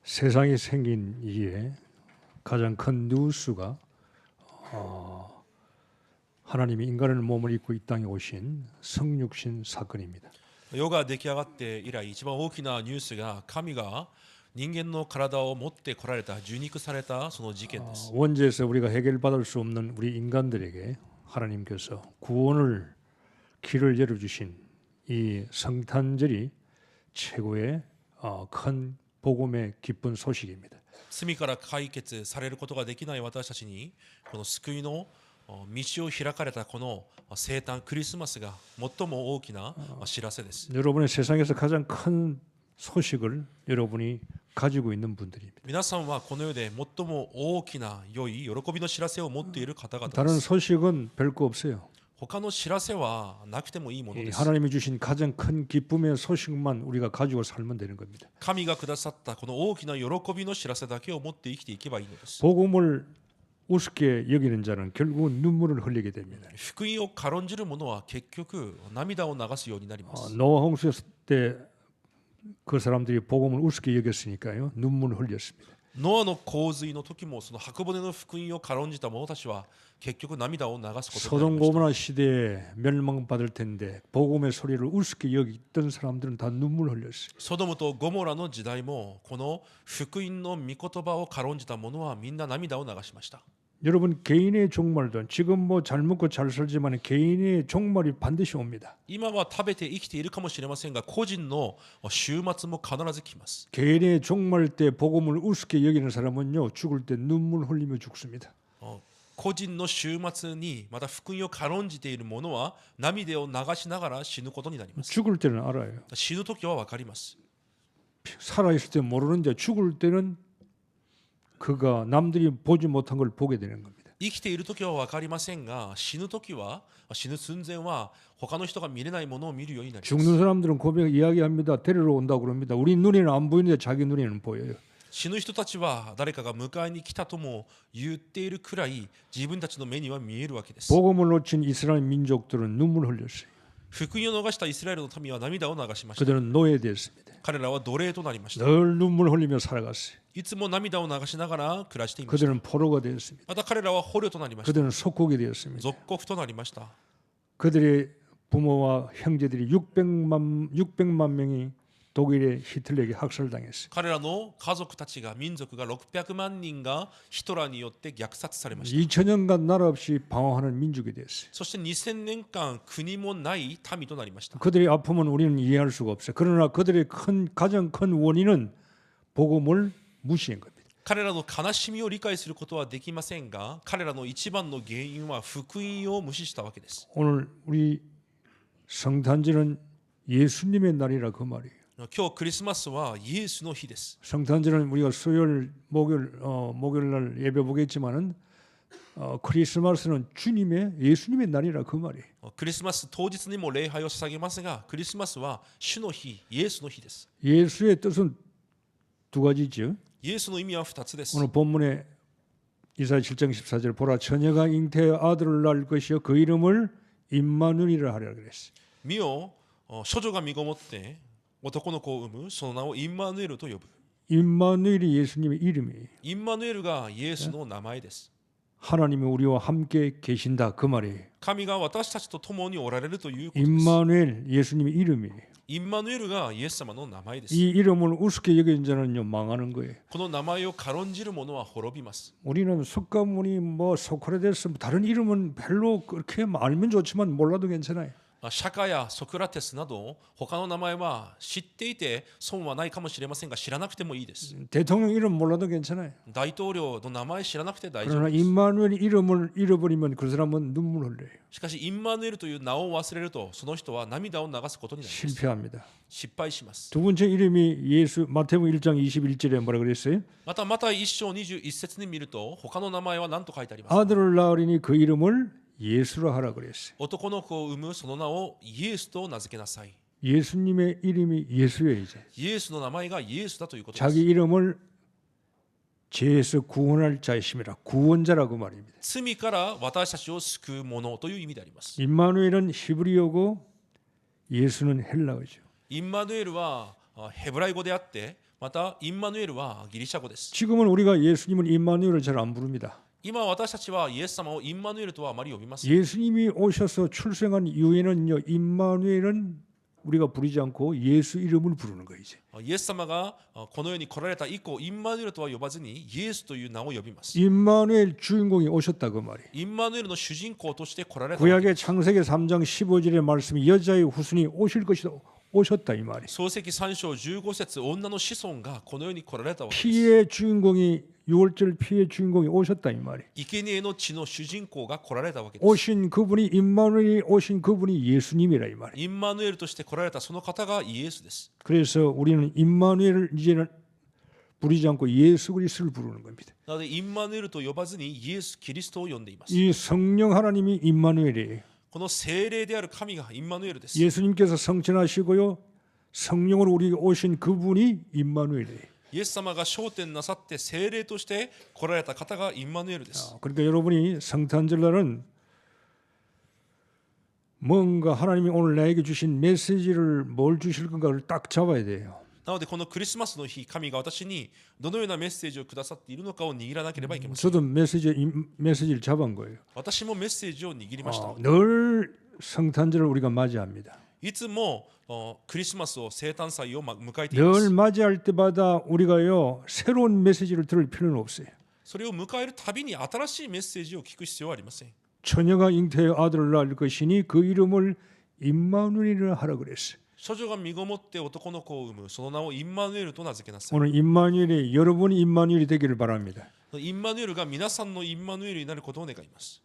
세상이 생긴 이후에 가장 큰 뉴스가 하나님이 인간의 몸을 입고 이 땅에 오신 성육신 사건입니다. 世が出来上がって以来一番大きなニュースが神が人間の体を持って来られた受肉されたその事件です。 원죄에서 우리가 해결받을 수 없는 우리 인간들에게 하나님께서 구원을 길을 열어주신 이 성탄절이 최고의 큰 복음의 기쁜 소식입니다. 罪から解決されることができない私たちにこの救いの道を開かれたこの聖誕クリスマスが最も大きな知らせです。 여러분의 세상에서 가장 큰 소식을 여러분이 가지고 있는 분들입니다. 皆さんはこの世で最も大きな良い喜びの知らせを持っている方々で 다른 す。 소식은 별거 없어요. 他の知らせはなくてもいいもの 이 です。 하나님이 주신 가장 큰 기쁨의 소식만 우리가 가지고 살면 되는 겁니다. 神がくださったこの大きな喜びの知らせだけを持って生きていけばいいのです。 복음을 우습게 여기는 자는 결국은 눈물을 흘리게 됩니다. 福音を軽んじる者は結局涙を流すようになります。 노아 홍수 때 그 사람들이 복음을 우습게 여겼으니까요. 눈물을 흘렸습니다. ノアの洪水の時もその箱舟の福音を軽んじた者たちは結局涙を流すことになり 소돔 ました。 고모라 시대에 멸망받을 텐데 복음의 소리를 우습게 여겼던 사람들은 다 눈물 흘렸어요. ソドムとゴモラの時代もこの福音の御言葉を軽んじた者はみんな涙を流しました。 여러분 개인의 종말도 지금 뭐 잘 먹고 잘 살지만 개인의 종말이 반드시 옵니다. 今は食べて生きているかもしれませんが個人の終末も必ず来ます。 개인의 종말 때 복음을 우습게 여기는 사람은요 죽을 때 눈물 흘리며 죽습니다. 個人の終末にまた福音を軽んじている者は涙を流しながら死ぬことになります。 죽을 때는 알아요. 死ぬ時は分かります。 살아있을 때 모르는데 죽을 때는 그가 남들이 보지 못한 걸 보게 되는 겁니다. 生きている時は分かりませんが死ぬ時は死ぬ寸前は他の人が見れないものを見るようになります。 죽는 사람들은 고백 이야기합니다. 데리러 온다고 그럽니다. 우리 눈에는 안 보이는데 자기 눈에는 보여요. 死ぬ人たちは誰かが迎えに来たとも言っているくらい自分たちの目には見えるわけです。 복음을 놓친 이스라엘 민족들은 눈물 흘렸어요. 福音を逃したイスラエルの民は涙を流しました。 그들은 노예되었습니다. 彼らは奴隷となりました。 늘 눈물 흘리며 살아갔어요. いつも涙を流しながら暮らしていました。 그들은 포로가 되었습니다. また彼らは捕虜となりました。 그들은 속국이 되었습니다. 属国となりました。 그들의 부모와 형제들이 600만 명이 독일의 히틀러에게 학살당했어요. 彼らの家族たちが民族が600万人がヒトラーによって虐殺されました。 2000년간 나라 없이 방황하는 민족이 됐어요. そして2000年間国もない民となりました。 그들의 아픔은 우리는 이해할 수가 없어요. 그러나 그들의 가장 큰 원인은 복음을 무시한 겁니다. 彼らの悲しみを理解することはできませんが、彼らの一番の原因は福音を無視したわけです。 오늘 우리 성탄절은 예수님의 날이라 그 말이에요. 今日クリスマスはイエスの日です。 성탄절은 우리가 수요일, 목요일 날 예배 보겠지만은 크리스마스는 예수님의 날이라 그 말이에요. クリスマス当日にも礼拝を捧げますが、クリスマスは主の日、イエスの日です。 예수의 뜻은 두 가지죠. イエスの意味は2つです。 오늘 본문에 이사야 7장 14절 보라 처녀가 잉태하여 아들을 낳을 것이요 그 이름을 임마누엘이라 하리라 그랬어요. 見よ、処女が身ごもって男の子を産む、その名をインマヌエルと呼ぶ。 임마누엘이 예수님의 이름이에요. インマヌエルがイエスの名前です。 하나님이 우리와 함께 계신다 그 말이에요. 神が私たちと共におられるということです。 임마누엘 예수님의 이름이에요. インマヌエルがイエス様の名前です。 이 이름을 우습게 여기는 자는요 망하는 거예요. この名前を軽んじる者は滅びます。 우리는 석가모니 뭐 소크라테스 다른 이름은 별로 그렇게 알면 좋지만 몰라도 괜찮아요. 釈迦やソクラテスなど他の名前は知っていて損はないかもしれませんが知らなくてもいいです。 대통령 이름 몰라도 괜찮아요. 大統領の名前知らなくて大丈夫 그러나 です。 임마누엘 이름을 잃어버리면 그 사람은 눈물 흘려요. しかしインマヌエルという名を忘れるとその人は涙を流すことになります。 실패합니다. 失敗します。 두 번째 이름이 예수 마태복음 1장 21절에 뭐라 그랬어요? また1章21節に見ると他の名前は何と書いてありますか。 아들을 낳으리니 그 이름을 예수라 하라 그랬어요. 男の子を産むその名をイエスと名付けなさい。 예수님의 이름이 예수예요. 이제. イエスの名前がイエスだということです。 자기 이름을 죄에서 구원할 자이심이라 구원자라고 말입니다. 罪から私たちを救う者という意味であります。 임마누엘은 히브리어고 예수는 헬라어죠. インマヌエルはヘブライ語であってまたインマヌエルはギリシャ語です。 지금은 우리가 예수님을 임마누엘을 잘 안 부릅니다. 今私たちはイエス様をインマヌエルとはあまり呼びません。 예수님이 오셔서 출생한 이후에는요, 임마누엘은 우리가 부르지 않고 예수 이름을 부르는 거예요. 이제. イエス様がこの世に来られた以降、インマヌエルとは呼ばずにイエスという名を呼びます。 임마누엘 주인공이 오셨다 그 말이에요. インマヌエルの主人公として来られたわけ。 구약의 창세기 3장 15절의 말씀이 여자의 후손이 오실 것이다. 오셨다 이 말이에요. 創世記3章15節、女の子孫がこの世に来られたわけです。 피의 주인공이 6월절 피의 주인공이 오셨다 이 말이에요. 生贄の血の主人公が来られたわけです。 오신 그분이 임마누엘이 오신 그분이 예수님이라 이 말이에요. インマヌエルとして来られたその方がイエスです。 그래서 우리는 임마누엘을 이제는 부르지 않고 예수 그리스도를 부르는 겁니다. なのでインマヌエルと呼ばずにイエス・キリストを呼んでいます。 이 성령 하나님이 임마누엘이에요. この聖霊である神がインマヌエルです。 예수님께서 성천하시고요. 성령으로 우리에게 오신 그분이 임마누엘이에요. イエス様が昇天なさって聖霊として来られた方がインマヌエルです。 그러니까 여러분이 성탄절날은 뭔가 하나님이 오늘 나에게 주신 메시지를 뭘 주실 건가를 딱 잡아야 돼요. なのでこのクリスマスの日、神が私にどのようなメッセージをくださっているのかを握らなければいけません。 저도 메시지를 잡은 거예요. 私もメッセージを握りました。 늘 성탄절을 우리가 맞이합니다. いつもクリスマスを生誕祭を迎えていま 늘 す。 맞이할 때마다 우리가요 새로운 메시지를 들을 필요는 없어요. それを迎えるたびに新しいメッセージを聞く必要はありません。 처녀가 잉태의 아들을 낳을 것이니 그 이름을 임마누엘이라 하라 그랬어요. 処女が身ごもって男の子を産む、その名をインマヌエルと名付けなさい。 오늘 임마누엘이 여러분이 임마누엘이 되기를 바랍니다. インマヌエルが皆さんのインマヌエルになることを願います。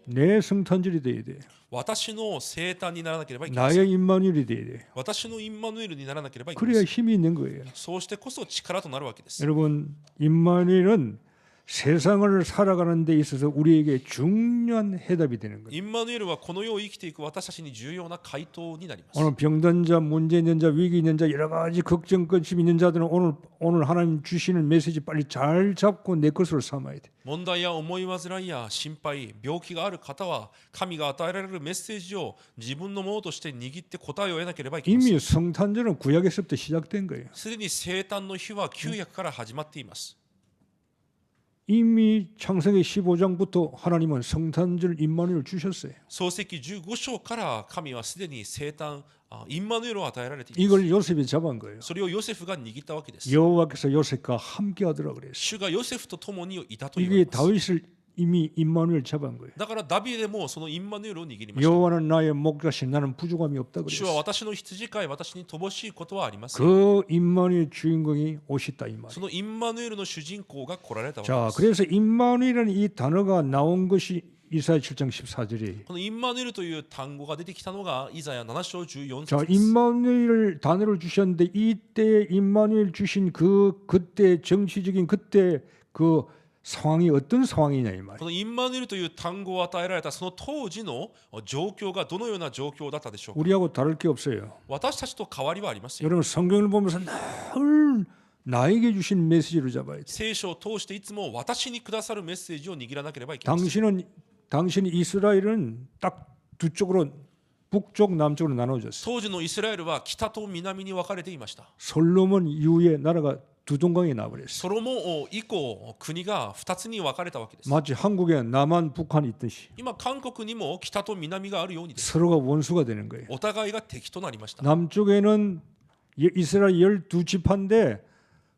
내 성탄절이 돼야 돼요. 私の生誕にならなければいけません。 나의 임마누엘이 돼야 돼요. 私のインマヌエルにならなければいけませ 그래야 ん。 힘이 있는 거예요. そうしてこそ力となるわけです。 여러분 임마누엘은 세상을 살아가는 데 있어서 우리에게 중요한 해답이 되는 거예요. インマヌエルはこの世を生きていく私たちに重要な回答になります。 오늘 병든 자, 문제 있는 자, 위기 있는 자, 여러 가지 걱정, 근심 있는 자들은 오늘 하나님 주시는 메시지 빨리 잘 잡고 내 것으로 삼아야 돼. 問題や思い煩いや心配、病気がある方は神が与えられるメッセージを自分のものとして握って答えを得なければいけません。 이미 성탄절은 구약에서부터 시작된 거예요. すでに生誕の日は旧約から始まっています。 이미 창세기 15장부터 하나님은 성탄절 임마누엘을 주셨어요. 創世記15章から神はすでに生誕インマヌエルを与えられています。 이걸 요셉이 잡은 거예요. それをヨセフが握ったわけです。 여호와께서 요셉과 함께 하더라 그랬어요. 主がヨセフと共にいたと言われ 이게 ます。 다윗을 이미 임마누엘 잡은 거예요. だからダビデもそのインマヌエルを握りました。 여호와는 나의 목자신 나는 부족함이 없다 主は 그랬어요. 私の羊飼い、私に乏しいことはありません。 그 임마누엘 주인공이 오셨다 이 そ 말이에요. のインマヌエルの主人公が来られたわけ 자, です。 그래서 임마누엘이라는 이 단어가 나온 것이 이사야 7장 14절이에요. このインマヌエルという単語が出てきたのがイザヤ7章14 자, 節です。 임마누엘 단어를 주셨는데 이때 임마누엘 주신 그때 정치적인 그때 그 상황이 어떤 상황이냐 이 말이에요. このインマヌエルという単語を与えられたその当時の状況がどのような状況だったでしょうか。 우리하고 다를 게 없어요. 私たちと変わりはありません。 여러분 성경을 보면서 늘 나에게 주신 메시지를 잡아야 돼. 聖書を通していつも私にくださるメッセージを握らなければいけません。 당신이 이스라엘은 딱 두 쪽으로 북쪽 남쪽으로 나눠졌어요. 当時のイスラエルは北と南に分かれていました。 솔로몬 이후에 나라가 두 동강에 나버렸어요. ソロモン王以降国が2つに分かれたわけです。 마치 한국에 남한 북한이 있듯이 今韓国にも北と南があるようにです。 서로가 원수가 되는 거예요. お互いが敵となりました。 남쪽에는 이스라엘 12지파인데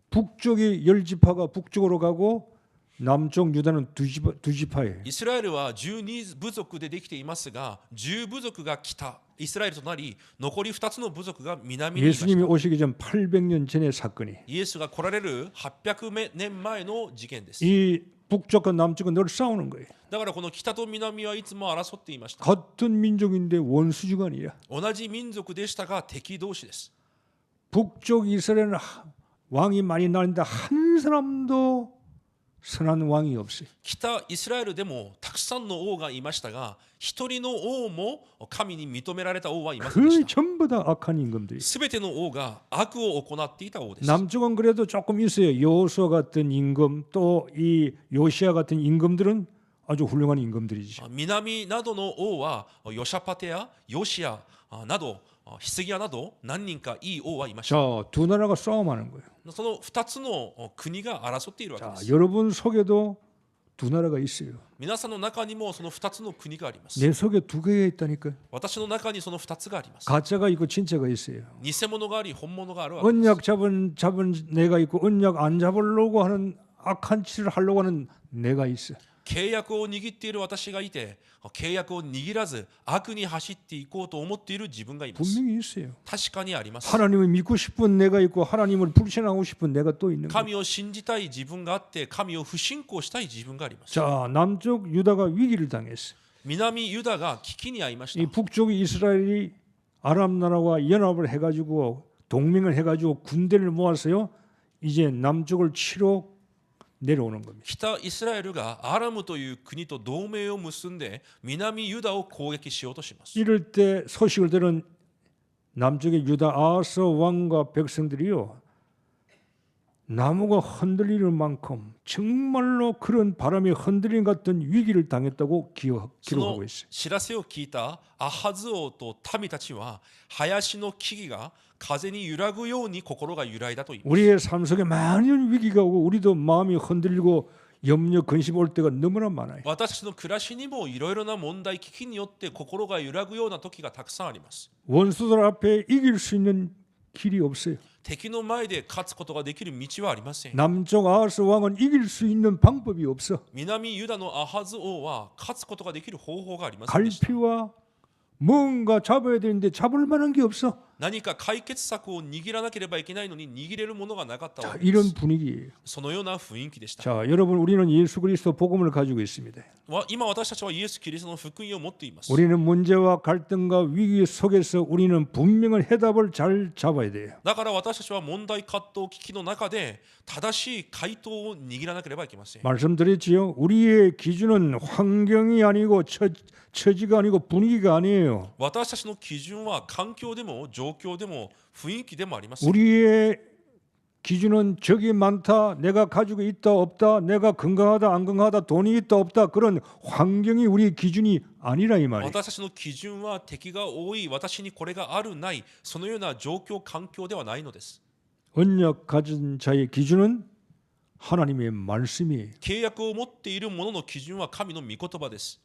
북쪽이 10지파가 북쪽으로 가고 남쪽 유다는 두 지파예요. イスラエルは12部族でできていますが、10部族が北イスラエルとなり、残り2つの部族が南にいました。 예수님이 오시기 전 800년 전의 사건이. イエスが来られる800年前の事件です。 이 북쪽과 남쪽은 늘 싸우는 거예요. だからこの北と南はいつも争っていました。 같은 민족인데 원수지간이야. 同じ民族でしたが敵同士です。 북쪽 이스라엘은 왕이 많이 나는데 한 사람도 선한 왕이 없어요. 北イスラエルでもたくさんの王がいましたが、一人の王も神に認められた王はいませんでし 그 た。 전부 다 악한 임금들이. すべての王が悪を行っていた王です。 남쪽은 그래도 조금 있어요. 여호수아 같은 임금 또 이 요시야 같은 임금들은 아주 훌륭한 임금들이죠. 南などの王はヨシャパテやヨシアなどヒスギヤなど何人かいい王はいました。 자, 두 나라가 싸움하는 거예요. その2つの国が争っているわけ 자, です。 여러분 속에도 두 나라가 있어요. 皆さんの中にもその2つの国があります。 내 속에 두 개가 있다니까요. 私の中にその2つがあります。 가짜가 있고 진짜가 있어요. 偽物があり本物があるわけです。 언약 잡은 내가 있고 언약 안 잡으려고 하는 악한 짓을 하려고 하는 내가 있어. 契約を握っている私がいて、契約を握らず悪に走っていこうと思っている自分がいます。 분명히 있어요. 確かにあります。 하나님을 믿고 싶은 내가 있고 하나님을 불신하고 싶은 내가 또 있는 거예요. 神を信じたい自分があって、神を不信仰したい自分があります。 자, 남쪽 유다가 위기를 당했어. 南ユダが危機に遭いまし 이 た。 북쪽 이스라엘이 아람 나라와 연합을 해가지고 동맹을 해가지고 군대를 모아서요. 이제 남쪽을 치러 내려오는 겁니다. 北イスラエルがアラムという国と同盟を結んで南ユダを攻撃しようとします。 이럴 때 소식을 들은 남쪽의 유다 아하스 왕과 백성들이요. 나무가 흔들리는 만큼 정말로 그런 바람에 흔들림 같은 위기를 당했다고 その 기록하고 있어요. 知らせを聞いたアハズ王と民たちは林の木々が風に揺らぐように心が揺らいだと言います。 우리의 삶 속에 많은 위기가 오고 우리도 마음이 흔들리고 염려 근심 올 때가 너무나 많아요. 私たちの暮らしにもいろいろな問題危機によって心が揺らぐような時がたくさんあります。 원수들 앞에 이길 수 있는 길이 없어요. 敵の前で勝つことができる道はありません。 남쪽 아하스 왕은 이길 수 있는 방법이 없어. 南ユダのアハズ王は勝つことができる方法がありませんでした。 갈피와 뭔가 잡아야 되는데 잡을 만한 게 없어. 何か解決策を握らなければいけないのに握れるものがなかったわ 자, けで 이런 す。 분위기예요. そのような雰囲気でした。 자, 여러분 우리는 예수 그리스도 복음을 가지고 있습니다. 今私たちはイエス・キリストの福音を持っています。 우리는 문제와 갈등과 위기 속에서 우리는 분명한 해답을 잘 잡아야 돼요. だから私たちは問題葛藤危機の中で正しい回答を握らなければいけません。 말씀드렸지요. 우리의 기준은 환경이 아니고 처지가 아니고 분위기가 아니에요. 私たちの基準は環境でも状況でも雰囲気でもありません。 우리의 기준은 적이 많다, 내가 가지고 있다 없다, 내가 건강하다 안 건강하다, 돈이 있다 없다 그런 환경이 우리의 기준이 아니라 이 말이에요. 私たちの基準は敵が多い、私にこれがあるないそのような状況環境ではないのです。 언약 가진 자의 기준은 하나님의 말씀이에요. 契約を持っている者の基準は神の御言葉です。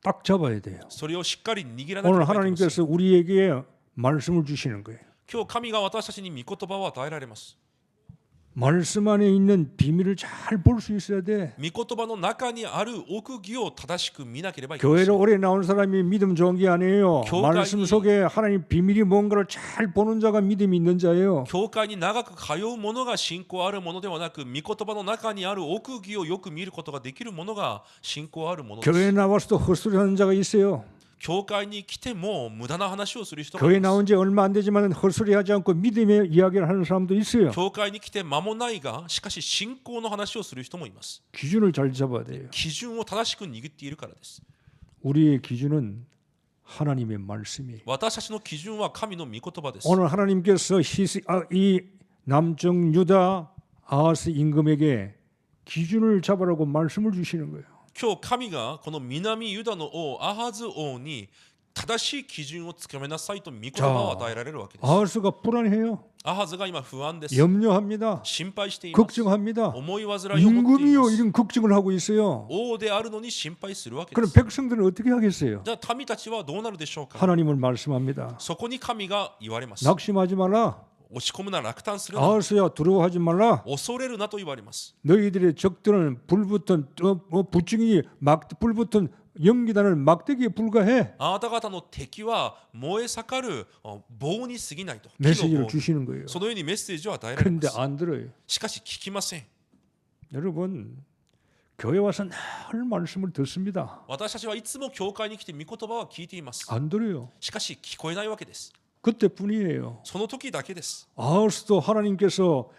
딱 잡아야 돼요. それをしっかり握らなけ 오늘 ればいけません。 하나님께서 우리에게 말씀을 주시는 거예요. 今日神が私たちに御言葉を与えられます。 말씀 안에 있는 비밀을 잘 볼 수 있어야 돼. 御言葉の中にある奥義を正しく見なければいけませ 교회를 ん。 오래 나온 사람이 믿음 좋은 게 아니에요. 교회가 말씀 이- 속에 하나님 비밀이 뭔가를 잘 보는 자가 믿음이 있는 자예요. 教会に長く通う者が信仰あるものではなく、御言葉の中にある奥義をよく見ることができる者が信仰あるもので 교회에 す。 나와서도 헛소리하는 자가 있어요. 教会に来ても無駄な話をする人がい 교회 ます。 나온 지 얼마 안 되지만 헛소리하지 않고 믿음의 이야기를 하는 사람도 있어요. 教会に来て間もないが、しかし信仰の話をする人もいます。 기준을 잘 잡아야 돼요. 基準を正しく握っているからです。 우리의 기준은 하나님의 말씀이에요. 私たちの基準は神の御言葉です。 오늘 하나님께서 이 남쪽 유다 아하스 임금에게 기준을 잡으라고 말씀을 주시는 거예요. 今日神がこの南ユダの王アハズ王に正しい基準をつかめなさいと御言葉を与えられるわけです。 아하스가 불안해요. アハズが今不安です。 염려합니다. 心配しています。 걱정합니다. 思い煩いを持っていま 임금이요 す。 이런 걱정을 하고 있어요. 王であるのに心配するわけで 그럼 す。 백성들은 어떻게 하겠어요? じゃあ民たちはどうなるでしょうか。 하나님을 말씀합니다. そこに神が言われます。 낙심하지 말라. 落ち込むな、落胆するな、 아하스야 두려워하지 말라. 恐れるなと言われます。 너희들의 적들은 불붙은 부증이 불붙은 연기단을 막대기에 불과해. あなた方の敵は燃え盛る棒に過ぎないと。木の 메시지를 棒 주시는 거예요. そのようにメッセージを与えられま 그런데 す。 안 들어요. しかし聞きません。 여러분 교회 와서 늘 말씀을 듣습니다. 私たちはいつも教会に来て御言葉は聞いています。 안 들어요. しかし聞こえないわけです。 그때뿐이에요. その時だけです。 아하스도 하나님께서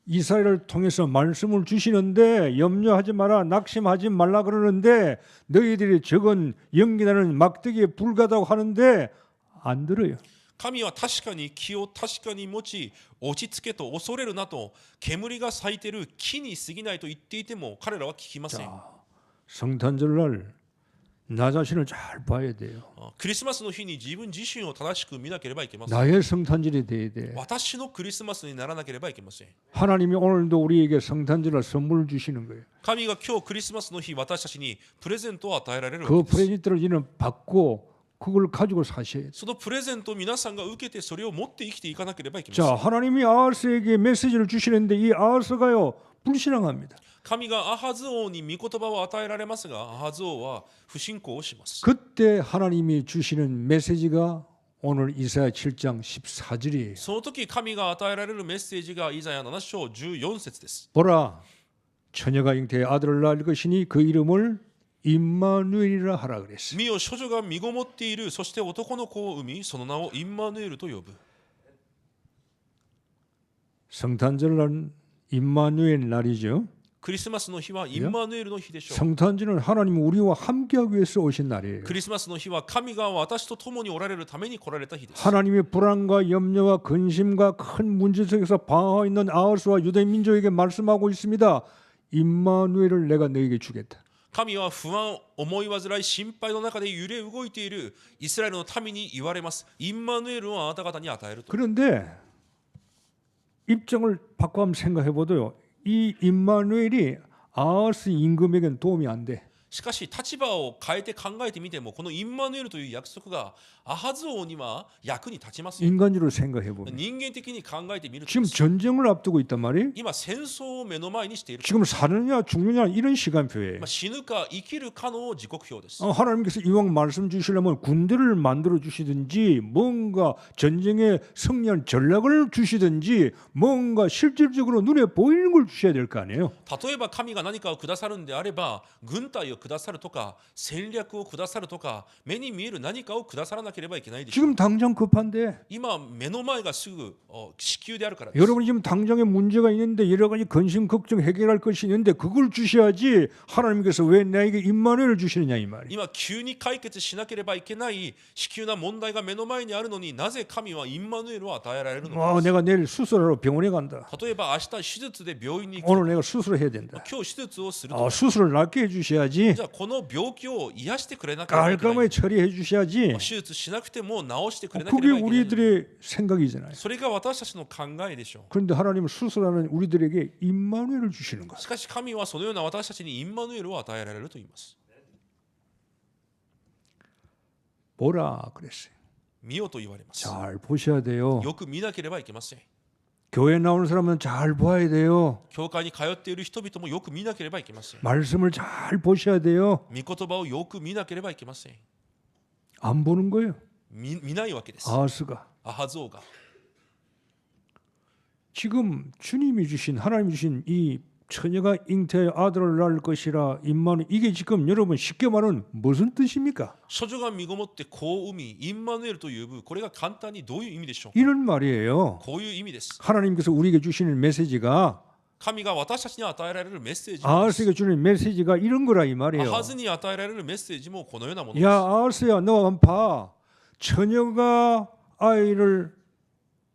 이스라엘을 통해서 말씀을 주시는데 염려하지 마라, 낙심하지 말라 그러는데 너희들이 적은 연기나는 막대기에 불가다고 하는데 안 들어요. 神は確かに気を確かに持ち、落ち着けと恐れるなと、煙が咲いている木に過ぎないと言っていても彼らは聞きません。 자, 성탄절날 나 자신을 잘 봐야 돼요. クリスマスの日に自分自身を正しく見なければいけません。 나의 성탄절이 돼야 돼. 私のクリスマスにならなければいけません。 하나님이 오늘도 우리에게 성탄절을 선물을 주시는 거예요. 神が今日クリスマスの日私たちにプレゼントを与えられるわ 그 けです。 프레젠트를 이는 받고 그걸 가지고 사셔야 돼. そのプレゼントを皆さんが受けてそれを持って生きていかなければいけませ 자, ん。 하나님이 아하스에게 메시지를 주시는데 이 아하스가요 불신앙합니다. 神がアハズ王に御言葉を与えられますが、アハズ王は不信仰をします。 그때 하나님이 주시는 메시지가 오늘 이사야 7장 14절이에요. その時神が与えられるメッセージがイザヤ7章14節です。 보라, 처녀가 잉태의 아들을 낳을 것이니 그 이름을 임마누엘이라 하라 그랬어요. 見よ処女が身ごもっている、そして男の子を産み、その名をインマヌエルと呼ぶ。 성탄절은 임마누엘 날이죠. クリスマスの日はインマヌエルの日でしょう。 성탄절은 하나님 우리와 함께하기 위해서 오신 날이에요. クリスマスの日は神が私と共におられるために来られた日です。 하나님의 불안과 염려와 근심과 큰 문제 속에서 방황하고 있는 아하스와 유대 민족에게 말씀하고 있습니다. 임마누엘을 내가 너에게 주겠다. 神は不安、思い煩い、心配の中で揺れ動いているイスラエルの民に言われます。インマヌエルをあなた方に与えると。 그런데 입장을 바꿔 한번 생각해 보도요. 이 임마누엘이 아하스 임금에게는 도움이 안 돼. しかし立場を変えて考えてみても、このインマヌエルという約束がアハズ王には役に立ちますよ。 인간적으로 생각해 보면 人間的に考えてみると 지금 전쟁을 앞두고 있단 말이에요. 今戦争を目の前にしている。 지금 사느냐 죽느냐 이런 시간표예요. 死ぬか生きるかの時刻表です。 하나님께서 이왕 말씀 주시려면 군대를 만들어 주시든지 뭔가 전쟁에 승리한 전략을 주시든지 뭔가 실질적으로 눈에 보이는 걸 주셔야 될 거 아니에요. 例えば神が何かをくださるんであれば、軍隊をくださるとか戦略をくださるとか目に見える何かをくださらなければいけないでしょう。 지금 당장 급한데 今目の前がすぐ至急であるからです。 여러분이 지금 당장에 문제가 있는데 여러 가지 근심 걱정 해결할 것이 있는데 그걸 주셔야지 하나님께서 왜 나에게 임마누엘을 주시느냐 이 말이에요. 今急に解決しなければいけない至急な問題が目の前にあるのに、なぜ神はインマヌエルを与えられるのか。 내가 내일 수술하러 병원에 간다. 例えば明日手術で病院に行く。 오늘 내가 수술을 해야 된다. 今日手術をすると。 수술을 낫게 해주셔야지 じゃあこの病気を癒してくれなければいけない。 깔끔하게 처리해 주셔야지 手術しなくても治してくれなけれ 그게 ばいけない。 우리들의 생각이잖아요. それが私たちの考えでしょう。 그런데 하나님은 수술하는 우리들에게 임마누엘을 주시는 거예요. しかし神はそのような私たちにインマヌエルを与えられると言います。 보라 그랬어요. 見よと言われます。 잘 보셔야 돼요. よく見なければいけません。 교회 나오는 사람은 잘 봐야 돼요. 教会に通っている人々もよく見なければいけません。 말씀을 잘 보셔야 돼요. 御言葉をよく見なければいけません。 안 보는 거예요. 見ないわけです。 아하스가 アハズ王が 지금 주님이 주신 하나님이 주신 이 처녀가 잉태의 아들을 낳을 것이라 임마누엘 이게 지금 여러분 쉽게 말하면 무슨 뜻입니까? 処女が身ごもって子を産み、インマヌエルと呼ぶ。これが簡単にどういう意味でしょうか。 이런 말이에요. こういう意味です。 하나님께서 우리에게 주시는 메시지가 神が私たちに与えられるメッセージもです。 아하스에게 주는 메시지가 이런 거라 이 ア 말이에요. ハズに与えられるメッセージもこのようなもの 야 です。 아하스야 너 한번 봐. 처녀가 아이를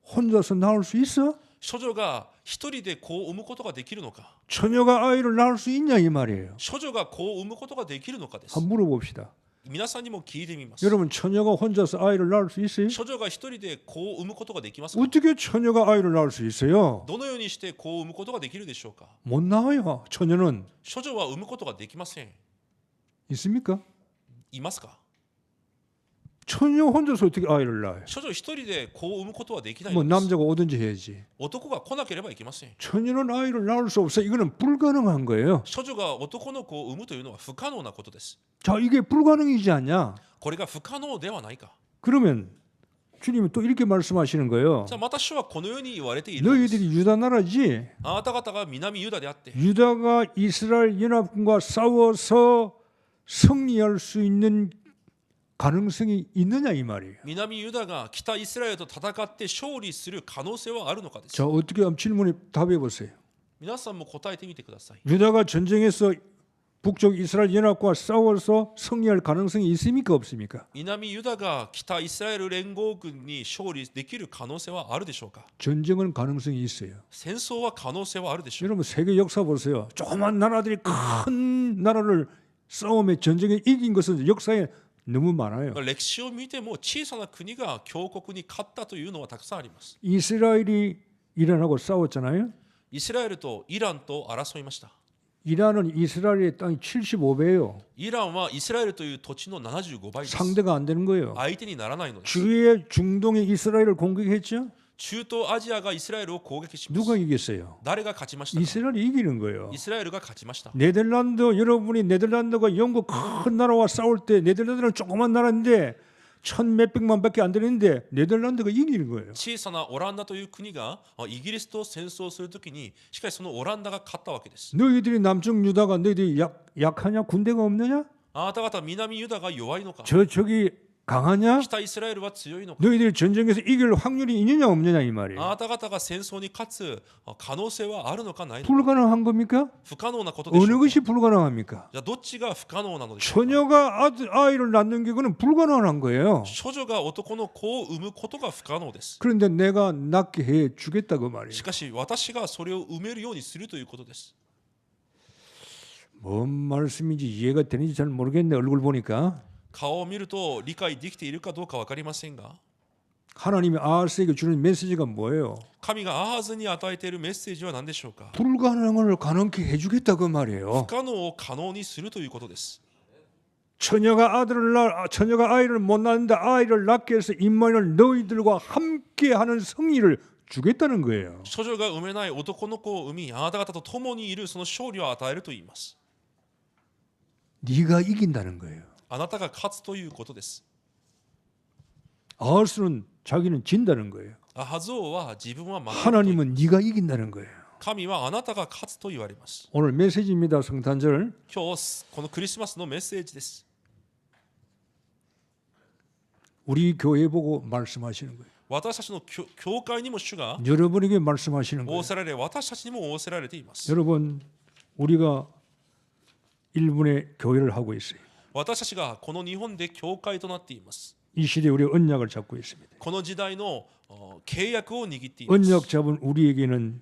혼자서 낳을 수 있어? 処女が一人で子を産むことができるのか。 처녀가 아이를 낳을 수 있냐 이 말이에요. 処女が子を産むことができるのかです。 한번 물어봅시다. 皆さんにも聞いてみます。 여러분 처녀가 혼자서 아이를 낳을 수 있어요? 処女が一人で子を産むことができますか。 어떻게 처녀가 아이를 낳을 수 있어요? どのようにして子を産むことができるでしょうか。 못 낳아요. 처녀는 処女は産むことができません。 있습니까? いますか。 처녀 혼자서 어떻게 아이를 낳아요? 処女一人で子を産むことはできない 뭐 のです。 남자가 오든지 해야지. 男が来なければいけません。 처녀는 아이를 낳을 수 없어. 이거는 불가능한 거예요. 処女が男の子を産むというのは不可能なことです。 자, 이게 불가능이지 않냐? これが不可能ではないか。 그러면 주님은 또 이렇게 말씀하시는 거예요. じゃあまた主はこのように言われているのです。 너희들이 유다 나라지. あなた方が南ユダであって、 유다가 이스라엘 연합군과 싸워서 승리할 수 있는 가능성이 있느냐 이 말이에요. 南ユダが北イスラエルと戦って勝利する可能性はあるのかです。 자, 어떻게 한번 질문에 답해 보세요. 皆さんも答えてみてください。 유다가 전쟁에서 북쪽 이스라엘 연합과 싸워서 승리할 가능성이 있습니까 없습니까? 南ユダが北イスラエル連合軍に勝利できる可能性はあるでしょうか。 전쟁은 가능성이 있어요. 戦争は可能性はあるでしょう。 여러분 세계 역사 보세요. 조그만 나라들이 큰 나라를 싸움에 전쟁에 이긴 것은 역사에 너무 많아요. 歴史を見ても小さな国が強国に勝ったというのはたくさんあります。 이스라엘이 이란하고 싸웠잖아요. イスラエルとイランと争いました。 이란은 이스라엘의 땅이 75배예요. イランはイスラエルという土地の75倍です。 상대가 안 되는 거예요. 相手にならないのです。 주위에 중동이 이스라엘을 공격했죠. 中東アジアがイスラエルを攻撃します。 누가 이겼어요? 誰が勝ちましたか？ 이스라엘이 이기는 거예요. イスラエルが勝ちました。 네덜란드 여러분이 네덜란드가 영국 큰 나라와 싸울 때 네덜란드는 조그만 나라인데 1,몇백만밖에 안 되는데 네덜란드가 이기는 거예요. 小さなオランダという国がイギリスと戦争するときにしかしそのオランダが勝ったわけです。 너희들이 남쪽 유다가 너희들이 약하냐? 군대가 없느냐? あなた方南ユダが弱いのか？ 저쪽이 강하냐? 北イスラエルは強いのか？ 너희들이 전쟁에서 이길 확률이 있느냐 없느냐 이 말이에요. あなた方が戦争に勝つ可能性はあるのかないのか？ 불가능한 겁니까? 不可能なことでしょ 어느 うか？ 것이 불가능합니까? じゃあどっちが不可能なのでしょうか？ 처녀가 아이를 낳는 게 그는 불가능한 거예요. 処女が男の子を産むことが不可能です。 그런데 내가 낳게 해 주겠다고 말이에요. しかし私がそれを産めるようにするということです。 뭔 말씀인지 이해가 되는지 잘 모르겠네. 얼굴 보니까 顔を見ると理解できているかどうか分かりませんが 하나님이 아하스에게 주는 메시지가 뭐예요? 神がアハズに与えているメッセージは何でしょうか？ 불가능을 가능케 해주겠다고 말이에요. 不可能を可能にするということです。 처녀가 아이를 못 낳는데 아이를 낳게 해서 임마누엘 너희들과 함께하는 성의를 주겠다는 거예요. 処女が産めない男の子を産みあなた方と共にいるその勝利を与えると言います。 네가 이긴다는 거예요. あなたが勝つということです。 아하스는 자기는 진다는 거예요. アハズ王は自分は負けると 하나님은 네가 이긴다는 거예요. 神はあなたが勝つと言われます。 오늘 메시지입니다. 성탄절. 今日このクリスマスのメッセージです。 우리 교회 보고 말씀하시는 거예요. 私たちの教会にも主が 여러분에게 말씀하시는 仰 거예요. せられ私たちにも仰せられています。 여러분 우리가 일본의 교회를 하고 있어요. 私たちがこの日本で教会となっています。 이 시대에 우리 언약을 잡고 있습니다. この時代の契約を握っています。 언약 잡은 우리에게는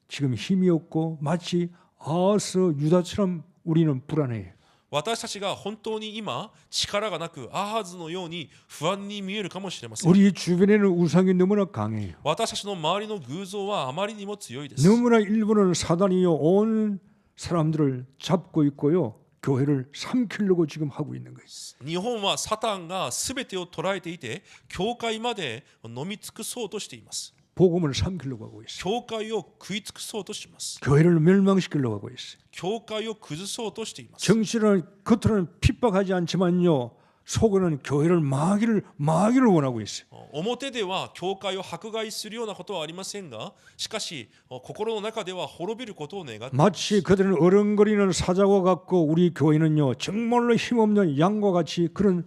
지금 힘이 없고 마치 아하스 유다처럼 우리는 불안해요. 私たちが本当に今力がなくアハズのように不安に見えるかもしれません。 우리 주변에는 우상이 너무나 강해요. 私たちの周りの偶像はあまりにも強いです。 너무나 일본은 사단이요 온 사람들을 잡고 있고요. 교회를 삼키려고 지금 하고 있는 거예요. 日本はサタンが全てを捉えていて教会まで飲み尽くそうとしています。 복음을 삼키려고 하고 있어요. 教会を食い尽くそうとします。 교회를 멸망시키려고 하고 있어요. 教会を崩そうとしています。 정신은 겉으로는 핍박하지 않지만요. 속으로는 교회를 마귀를 원하고 있어요. 表では教会を迫害するようなことはありませんが、しかし心の中では滅びることを願っています。 마치 그들은 어른거리는 사자와 같고 우리 교회는요 정말로 힘없는 양과 같이 그런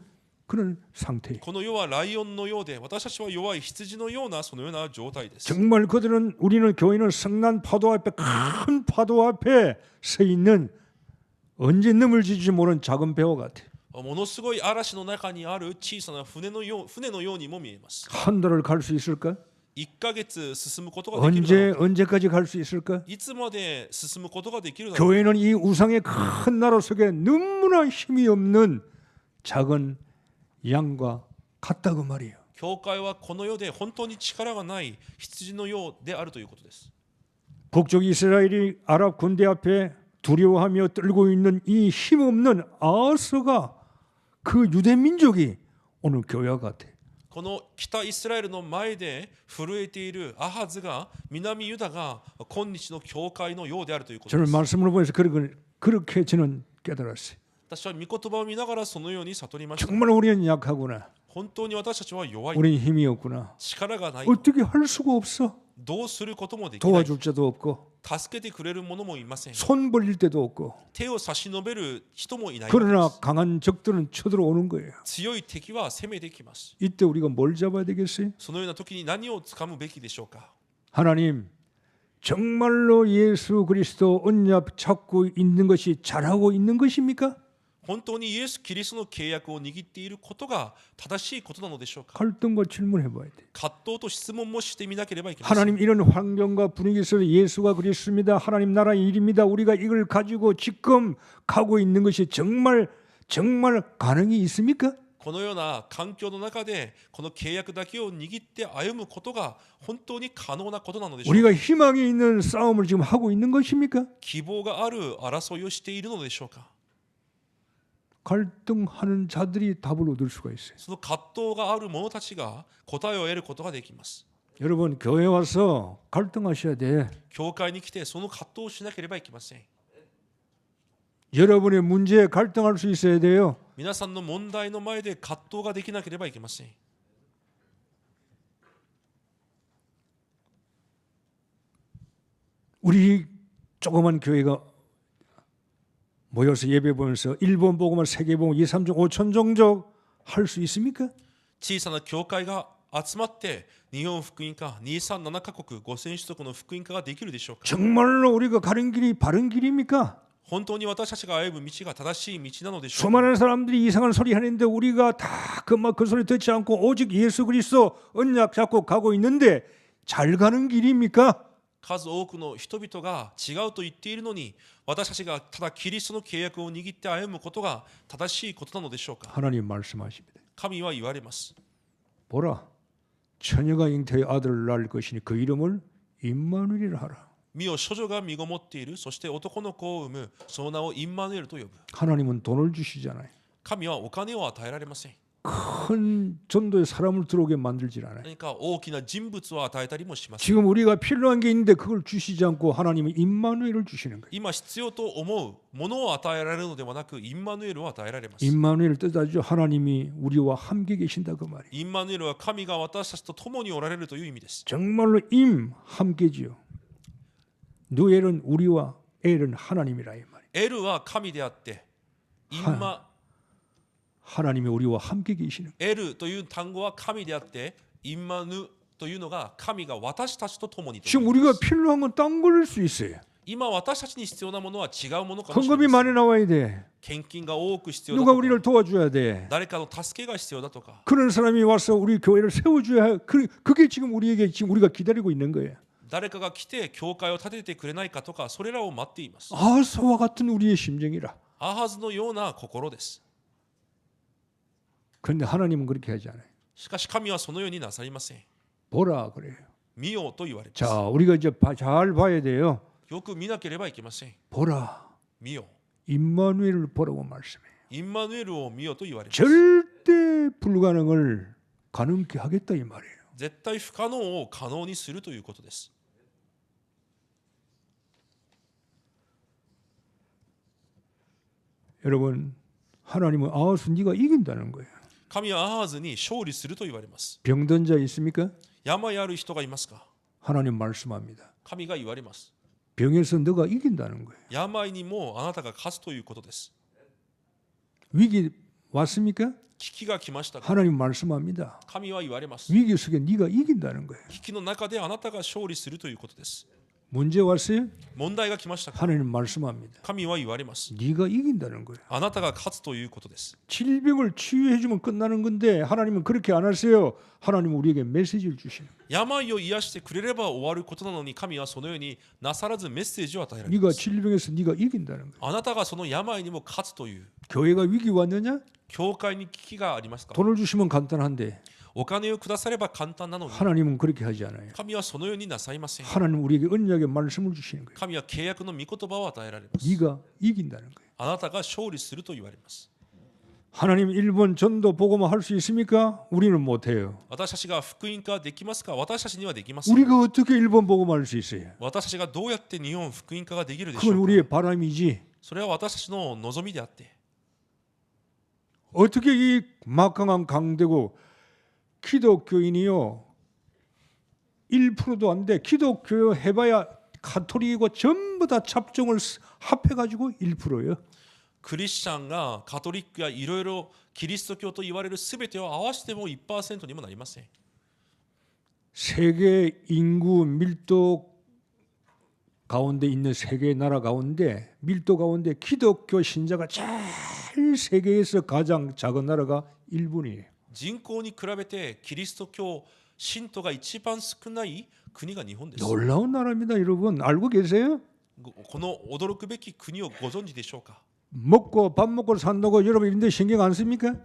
상태. この世はライオンのようで、私たちは弱い羊のようなそのような状態です。 정말 우리는 교회는 성난 파도 앞에 큰 파도 앞에 서 있는 언제 넘어질지 모르는 작은 배와 같아. ものすごい嵐の中にある小さな船のようにも見えます。 한 달을 갈 수 있을까? 1ヶ月進むことができるのか。 언제까지 갈 수 있을까? いつまで進むことができるのか。 교회는 이 우상의 큰 나라 속에 너무나 힘이 없는 작은 양과 같다고 말이에요. 教会はこの世で本当に力がない羊のようであるということです。 북쪽 이스라엘이 아랍 군대 앞에 두려워하며 떨고 있는 이 힘없는 아하스가 그 유대 민족이 오늘 교회와 같아. この北イスラエルの前で震えているアハズが南ユダが今日の教会のようであるということで 저는 す。 말씀을 보면서 그렇게 저는 깨달았어요. 私は御言葉を見ながらそのように悟りました。 정말 우리는 약하구나. 本当に私たちは弱い。 우리는 힘이 없구나. 力がない。 어떻게 할 수가 없어. どうすることもできない。 도와줄 자도 없고 助けてくれる者もいません。 손 벌릴 때도 없고 手を差し伸べる人もいない。 그러나 강한 적들은 쳐들어오는 거예요. 強い敵は攻めてきます。 이때 우리가 뭘 잡아야 되겠어요? そのような時に何を掴むべきでしょうか。 하나님 정말로 예수 그리스도 언약 찾고 있는 것이 잘하고 있는 것입니까? 本当にイエス・キリストの契約を握っていることが正しいことなのでしょうか。 갈등과 질문해 봐야 돼. 葛藤と質問もしてみなければいけません。 하나님 이런 환경과 분위기 속에서 예수가 그리스도입니다. 하나님 나라의 일입니다. 우리가 이걸 가지고 지금 가고 있는 것이 정말 가능이 있습니까? このような環境の中でこの契約だけを握って歩むことが本当に可能なことなのでしょうか。 우리가 희망이 있는 싸움을 지금 하고 있는 것입니까? 希望がある争いをしているのでしょうか。 갈등하는 자들이 답을 얻을 수가 있어요. その葛藤がある者たちが答えを得ることができます。 여러분 교회 와서 갈등하셔야 돼. 教会に来てその葛藤をしなければいけません。 여러분의 문제에 갈등할 수 있어야 돼요. 皆さんの問題の前で葛藤ができなければいけません。 우리 조그만 교회가 모여서 예배 보면서 1번 복음을 3개 복음 2, 3종 5천 종족 할 수 있습니까? 小さな教会が集まって日本福音化237カ国5000種族の福音化ができるでしょうか。 정말로 우리가 가는 길이 바른 길입니까? 本当に私たちが歩む道が正しい道なのでしょうか。 수많은 사람들이 이상한 소리 하는데 우리가 다 그 소리 듣지 않고 오직 예수 그리스도 언약 잡고 가고 있는데 잘 가는 길입니까? 数多くの人々が違うと言っているのに私たちがただキリストの契約を握って歩むことが正しいことなのでしょうか。 하나님 말씀하십니다. 神は言われます。 보라 처녀가 잉태의 아들을 낳을 것이니 그 이름을 임마누엘이라 하라. 見よ処女が身ごもっている。そして男の子を産む。その名をインマヌエルと呼ぶ。 하나님은 돈을 주시잖아요. 神はお金を与えられません。 큰 전도에 사람을 들어오게 만들질 않아요. 何か大きな人物を与えたりもしません。 지금 우리가 필요한 게 있는데 그걸 주시지 않고 하나님은 임마누엘을 주시는 거예요. 今必要と思うものを与えられるのではなくインマヌエルを与えられます。 임마누엘 뜻하죠. 하나님이 우리와 함께 계신다 그 말이에요. インマヌエルは神が私たちと共におられるという意味です。 정말로 임 함께지요. 누엘은 우리와 엘은 하나님이라 이 말이에요. エルは神であってインマ 하나님이 우리와 함께 계시는. エルという単語は神であってインマヌというのが神が私たちと共にという 지금 意味で 우리가 す。 필요한 건 딴 거일 수 있어요. 今私たちに必要なものは違うものかもしれ 헌금이 ません。 많이 나와야 돼. 献金が多く必要だ 누가 とか 우리를 도와줘야 돼. 誰かの助けが必要だとか 그런 사람이 와서 우리 교회를 세워줘야 해. 그게 지금 우리에게 지금 우리가 기다리고 있는 거예요. 誰かが来て教会を建ててくれないかとかそれらを待っています。 아하스와 같은 우리의 심정이라. アハズのような心です。 그런데 하나님은 그렇게 하지 않아요. しかし神はそのようになさりません。 보라 그래요. 見よと言われます。 자, 우리가 이제 잘 봐야 돼요. よく見なければいけません。 보라. 見よ。 임마누엘을 보라고 말씀해요. インマヌエルを見よと言われます。 절대 불가능을 가능케 하겠다 이 말이에요. 絶対不可能を可能にするということです。 여러분, 하나님은 아하스 네가 이긴다는 거예요. 神はアハズに勝利すると言われます。 병든 자 있습니까? 病ある人がいますか。 하나님 말씀합니다. 神が言われます。 병에서 너가 이긴다는 거예요. 病にもあなたが勝つということです。 위기 왔습니까? 危機が来ましたか。 하나님 말씀합니다. 神は言われます。 위기 속에 네가 이긴다는 거예요. 危機の中であなたが勝利するということです。 문제 왔어요? 問題が来ましたか。 하나님 말씀합니다. 神は言われます。 네가 이긴다는 거예요. あなたが勝つということです。 질병을 치유해 주면 끝나는 건데 하나님은 그렇게 안 하세요. 하나님은 우리에게 메시지를 주시는 거예요. 病を癒してくれれば終わることなのに神はそのようになさらずメッセージを与えられま 네가 す。 질병에서 네가 이긴다는 거예요. あなたがその病にも勝つという。 교회가 위기 왔느냐? 教会に危機がありますか。 돈을 주시면 간단한데 お金をくだされば簡単なのに 하나님은 그렇게 하지 않아요. 神はそのようになさいません。 하나님은 우리에게 언약의 말씀을 주시는 거예요. 神は契約の御言葉を与えられます。 네가 이긴다는 거예요. あなたが勝利すると言われます。 하나님 일본 전도 복음화 할 수 있습니까? 우리는 못해요. 私たちが福音化できますか。私たちにはできません。 우리가 어떻게 일본 복음화 할 수 있어요? 私たちがどうやって日本福音化ができるでしょ 그건 うか。 우리의 바람이지. それは私たちの望みであって、 어떻게 이 막강한 강대국 기독교인이요 1%도 안 돼. 기독교 해봐야 가톨릭이고 전부 다 잡종을 합해가지고 1%예요. クリスチャンがカトリックやいろいろキリスト教と言われるすべてを合わせても 1% にもなりません。 세계 인구 밀도 가운데 있는 세계 나라 가운데 밀도 가운데 기독교 신자가 제일 세계에서 가장 작은 나라가 일본이에요. 人口に比べてキリスト教信徒が一番少ない国が日本です。 놀라운 나라입니다, 여러분. 알고 계세요? この驚くべき国をご存知でしょうか。 먹고 밥 먹고 산다고 여러분 이런데 신경 안 씁니까?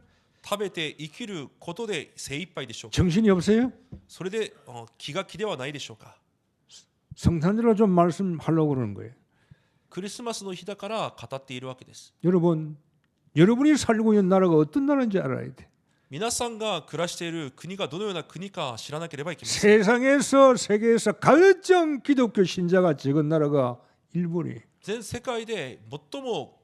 食べて生きることで精一杯でしょうか。 정신이 없어요? それで気が気ではないでしょうか。 성탄절로 좀 말씀하려고 그러는 거예요. クリスマスの日だから語っているわけです。 여러분, 여러분이 살고 있는 나라가 어떤 나라인지 알아야 돼. 皆さんが暮らしている国がどのような国か知らなければいけません。 세상에서 세계에서 가장 기독교 신자가 적은 나라가 일본이에요. 全世界で最も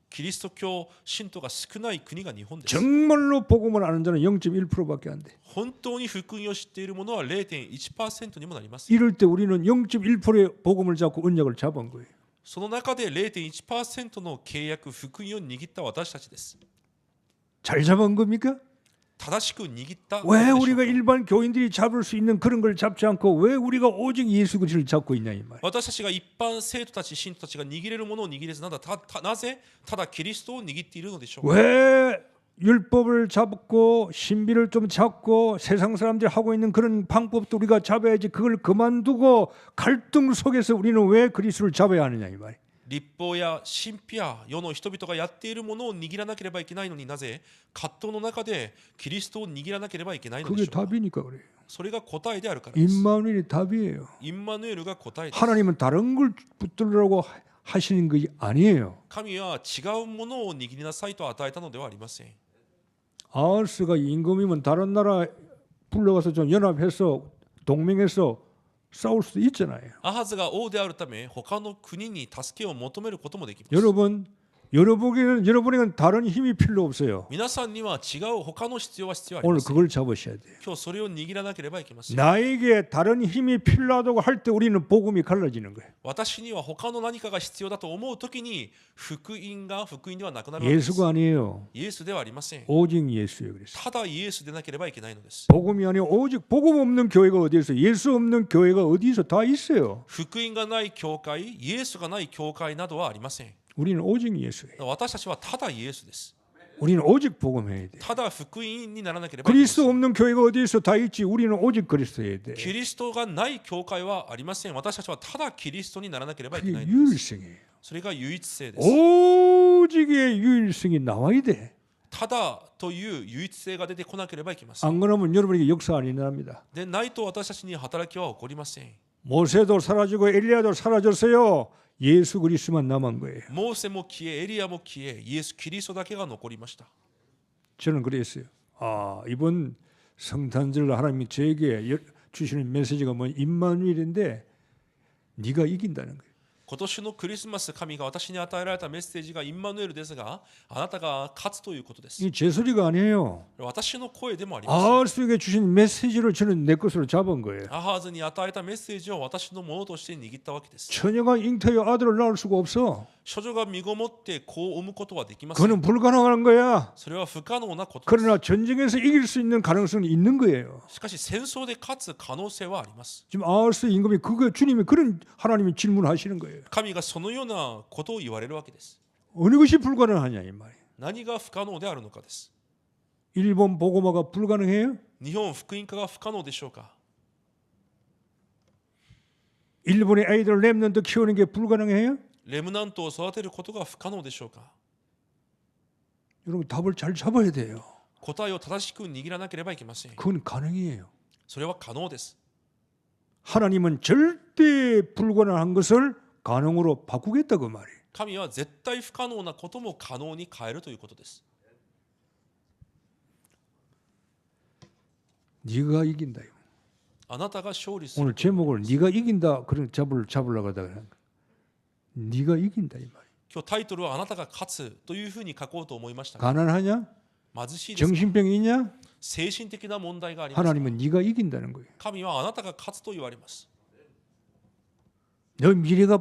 キリスト教信徒が少ない国が日本です。 정말로 복음을 아는 자는 0.1%밖에 안 돼. 本当に福音を知っている者は 0.1% にもなります。 이럴 때 우리는 0.1%의 복음을 잡고 언약을 잡은 거예요. その中で 0.1% の契約福音を握った私たちです。 잘 잡은 겁니까? 正しく握ったの 왜 でしょうか。 우리가 일반 교인들이 잡을 수 있는 그런 걸 잡지 않고 왜 우리가 오직 예수 그리스도를 잡고 있냐 이 말. 私たちが一般生徒たち信徒たちが握れるものを握れずなぜただキリストを握っているのでしょうか。 왜 율법을 잡고 신비를 좀 잡고 세상 사람들이 하고 있는 그런 방법도 우리가 잡아야지 그걸 그만두고 갈등 속에서 우리는 왜 그리스도를 잡아야 하느냐 이 말. 立法や神秘や世の人々がやっているものを握らなければいけないのになぜ葛藤の中でキリストを握らなければいけないので 그게 しょうか。 답이니까 그래요. それが答えであるからです。 임마누엘이 답이에요. インマヌエルが答えです。 하나님은 다른 걸 붙들으라고 하시는 것이 아니에요. 神は違うものを握りなさいと与えたのではありません。 아하스가 임금이면 다른 나라 불러가서 좀 연합해서 동맹해서 싸울 수도 있잖아요. アハズが王であるため他の国に助けを求めることもできます。 여러분에게는 다른 힘이 필요 없어요. 皆さんには違う他の必要は必要あり 오늘 ません。 그걸 잡으셔야 돼요. 今日それを握らなければいけません。 나에게 다른 힘이 필요하다고 할 때 우리는 복음이 갈라지는 거예요. 私には他の何かが必要だと思うときに福音が福音ではなくなるわけです。 예수가 아니에요. イエスではありません。 오직 예수예요. 그래서 ただイエスでなければいけないのです。 복음이 아니고 오직 복음 없는 교회가 어디 있어요? 예수 없는 교회가 어디서 다 있어요. 福音がない教会、イエスがない教会などはありません。 우리는 오직 예수예요. 私たちはただイエスです。 우리는 오직 복음해야 돼. ただ福音にならなければいけませ 그리스도 ん。 없는 교회가 어디 있어? 다 있지. 우리는 오직 그리스도해야 돼. キリストがない教会はありません。私たちはただキリストにならなければいけ 그게 ないのです。 유일성이에요. それが唯一性です。 오직의 유일성이 나와야 돼. ただという唯一性が出てこなければいけません。 안 그러면 여러분에게 역사 안 일어납니다. でないと私たちに働きは起こりません。 모세도 사라지고 엘리야도 사라졌어요. 예수 그리스도만 남은 거예요. モーセも消え、エリアも消え、イエス・キリストだけが残りました。 저는 그랬어요. 이번 성탄절 하나님이 저에게 주시는 메시지가 뭐 임마누엘인데 네가 이긴다는 거예요. 今年のクリスマス、神が私に与えられたメッセージがインマヌエルですが、あなたが勝つということです。 이 제 소리가 아니에요. 私の声でもあります。 아하스에게 주신 메시지를 저는 내 것으로 잡은 거예요. アハーズに与えたメッセージを私のものとして握ったわけです。 처녀가 잉태하여 아들을 낳을 수가 없어. 処女が身ごもって子を産むことはできません。 그거는 불가능한 거야. それは不可能なことです。 그러나 전쟁에서 이길 수 있는 가능성이 있는 거예요. しかし戦争で勝つ可能性はあります。 지금 아하스 임금이 그거 주님이 그런 하나님이 질문하시는 거예요. 神がそのようなことを言われるわけです。 어느 것이 불가능하냐 이 말이에요. 何が不可能であるのかです。 일본 복음화가 불가능해요? 日本福音化が不可能でしょうか。 일본의 아이들 랩런트 키우는 게 불가능해요? レムナントを育てることが不可能でしょうか。 여러분 답을 잘 잡아야 돼요. 答えを正しく握らなければいけません。 그건 가능해요. それは可能です。 하나님은 절대 불가능한 것을 가능으로 바꾸겠다고 말이에요. 神は絶対不可能なことも可能に変えるということです。 네가 이긴다. あなたが勝利する。 오늘 제목을 네가 이긴다 그런 잡으려고 하다가 네가 이긴다 이 말이에요. 今日タイトルはあなたが勝つというふうに書こうと思いましたが、 가난하냐? 貧しいですか。 정신병이 있냐? 精神的な問題がありますか。 하나님은 네가 이긴다는 거예요. 神はあなたが勝つと言われます。 너 미래가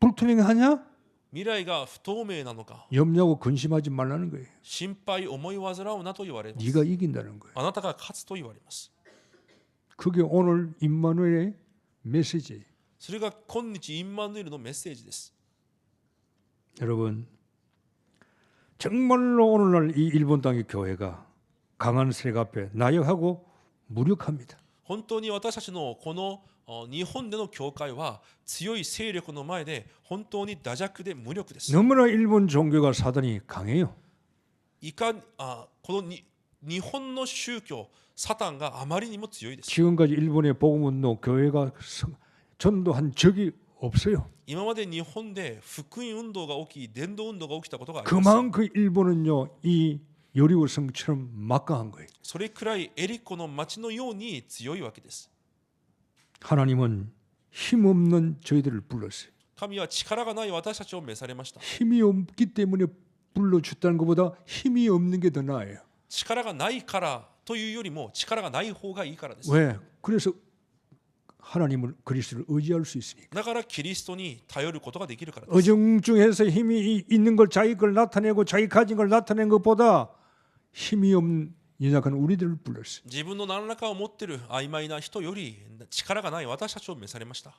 불투명하냐? 未来が不透明なのか、 염려하고 근심하지 말라는 거예요. 心配思い煩うなと言われます。 네가 이긴다는 거예요. あなたが勝つと言われます。 그게 오늘 임마누엘의 메시지예요. それが今日インマヌエルのメッセージです。 여러분 정말로 오늘날 이 일본 땅의 교회가 강한 세력 앞에 나역하고 무력합니다. 本当に私たちのこの日本での教会は強い勢力の前で本当に惰弱で無力です。 너무나 일본 종교가 사단이 강해요. この日本の宗教サタンがあまりにも強いです。 지금까지 일본의 복음운동 교회가 전도한 적이 없어요. 今まで日本で福音運動が起き、伝道運動が起きたことがありません。 그만큼 일본은요 이 여리고성처럼 막강한 거예요. それくらいエリコの町のように強いわけです。 하나님은 힘없는 저희들을 불렀어요. 神は力がない私たちを召されました。 힘이 없기 때문에 불러줬다는 것보다 힘이 없는 게 더 나아요. 力がないからというよりも力がない方がいいからです。 왜? 그래서 하나님을 그리스도를 의지할 수 있으니까. だからキリストに頼ることができるからです。 어정중해서 힘이 있는 걸 자기 걸 나타내고 자기 가진 걸 나타낸 것보다 힘이 없는 연약한 우리들을 불렀어요. 自分の何らかを持っている曖昧な人より力がない私たちを召されました。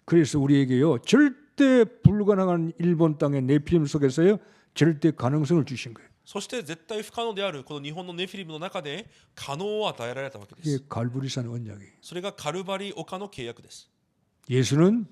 그래서 우리에게요 절대 불가능한 일본 땅의 네피림 속에서요 절대 가능성을 주신 거예요. そして絶対不可能であるこの日本のネフィリムの中で可能を与えられたわけで 이게 す。 갈보리산 언약이에요. それがカルバリ丘の契約です。 예수는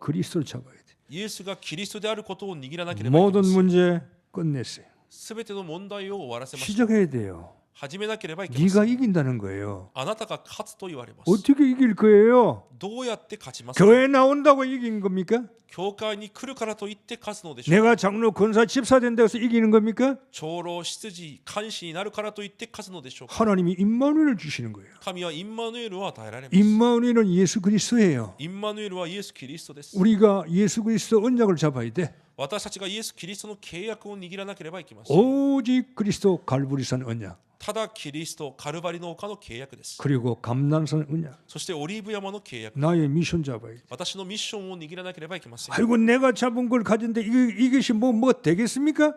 그리스도를 잡아야 돼. イエスがキリストであることを握らなければいけ 모든 ません。 문제 끝냈어요. すべての問題を終わらせました。 시작해야 돼요. 始めなければいけませ 네가 ん。 이긴다는 거예요. あなたが勝つと言われます。 어떻게 이길 거예요? どうやって勝ちますか。 교회 나온다고 이긴 겁니까? 教会に来るからと言って勝つのでしょうか。 내가 장로 권사 집사 된다고 해서 이기는 겁니까? 長老執事監視になるからと言って勝つのでしょうか。 하나님이 임마누엘을 주시는 거예요. 神はインマヌエルを与えられます。 임마누엘은 예수 그리스도예요. インマヌエルはイエス・キリストです。 우리가 예수 그리스도 언약을 잡아야 돼. 私たちがイエス・キリストの契約を握らなければいけません。 오직 그리스도 갈보리산 언약 ただキリスト、カルバリの丘の契約です。 그리고 감난산 언약 そしてオリーブ山の契約。 나의 미션 잡아야 돼. 私のミッションを握らなければいけません。 아이고 내가 잡은 걸 가진데 이것이 뭐 되겠습니까?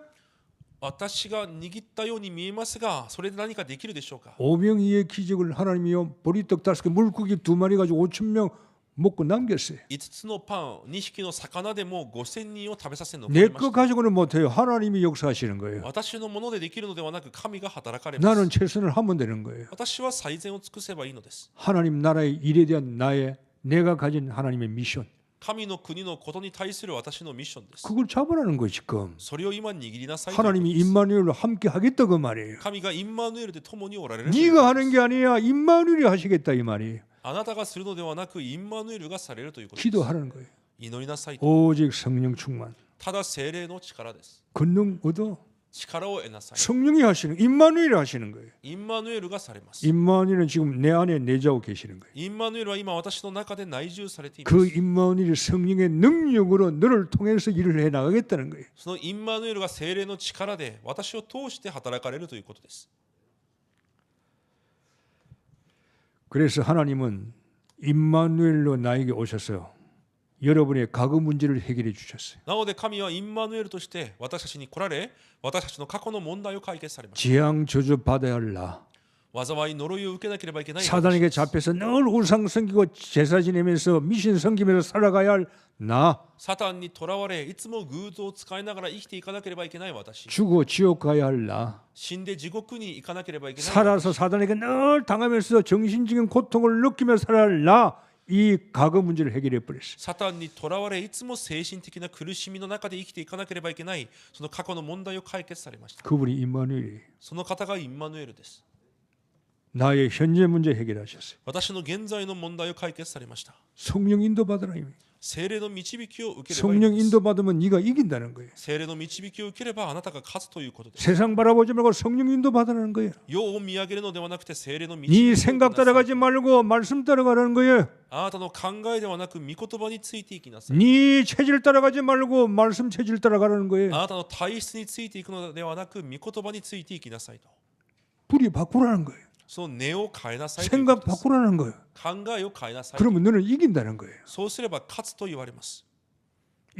私が握ったように見えますが、それで何かできるでしょうか。 오병이의 기적을 하나님이요 보리떡 5개 물고기 2마리 가지고 5천 명 먹고 남겼어요. 5つのパン、2匹の魚でも5000人を食べさせるのを 내 ま 거 した。 가지고는 못해요. 하나님이 역사하시는 거예요. 私のものでできるのではなく神が働かれま 나는 す。 최선을 하면 되는 거예요. 私は最善を尽くせばいいのです。 하나님 나라의 일에 대한 내가 가진 하나님의 미션 神の国のことに対する私のミッションです。 그걸 잡으라는 거예요 지금. それを今握りなさいということ 하나님이 です 임마누엘로 함께 하겠다 그 말이에요. 神がインマヌエルで共におられる。 네가 하는 게 아니야. 임마누엘이 하시겠다 이 말이에요. あなたがするのではなくインマヌエルがされるということです。 기도하라는 거예요. 祈りなさいと。 오직 성령 충만. ただ聖霊の力です。 권능 얻어. 力を得なさい。 성령이 하시는 임마누엘이 하시는 거예요. インマヌエルがされます。 임마누엘은 지금 내 안에 내주하고 계시는 거예요. インマヌエルは今私の中で内住されていま 그 す。 임마누엘이 성령의 능력으로 너를 통해서 일을 해 나가겠다는 거예요. そのインマヌエルが聖霊の力で私を通して働かれるということです。 그래서 하나님은 임마누엘로 나에게 오셔서 여러분의 과거 문제를 해결해 주셨어요. なので神はインマヌエルとして私たちに来られ、私たちの過去の問題を解決されました。 재앙 저주 받아야 할 나. 災い呪いを受けなければいけない。 사단에게 잡혀서 늘 우상 섬기고 제사 지내면서 미신 섬기면서 살아가야 할 나. サタンにとらわれ、いつも偶像を使いながら生きていかなければいけない私。 죽어 지옥 가야 할 나. 死んで地獄に行かなければいけない。 살아서 사단에게 늘 당하면서 정신적인 고통을 느끼며 살아야 할 나. 이 과거 문제를 해결해 버렸어요. サタンにとらわれ、いつも精神的な苦しみの中で生きていかなければいけない、その過去の問題を解決されました。 그분이 임마누엘이에요. その方がインマヌエルです。 나의 현재 문제 해결하셨어요. 私の現在の問題を解決されました。 성령 인도 받으라. 聖霊の導きを受ければいい 성령 のです。 인도 받으면 네가 이긴다는 거예요. 聖霊の導きを受ければあなたが勝つということです。 세상 바라보지 말고 성령 인도 받으라는 거예요. 世を見上げるのではなくて聖霊の導き 네 を受け 생각 なさい。 따라가지 말고 말씀 따라가라는 거예요. あなたの考えではなく御言葉についていきなさい。 네 체질 따라가지 말고 말씀 체질 따라가라는 거예요. あなたの体質についていくのではなく御言葉についていきなさいと。 뿌리 바꾸라는 거예요. その根を変えなさいというこ 생각 とです。 바꾸라는 거예요. 考えを変えなさい。 그러면 너는 이긴다는 거예요. そうすれば勝つと言われます。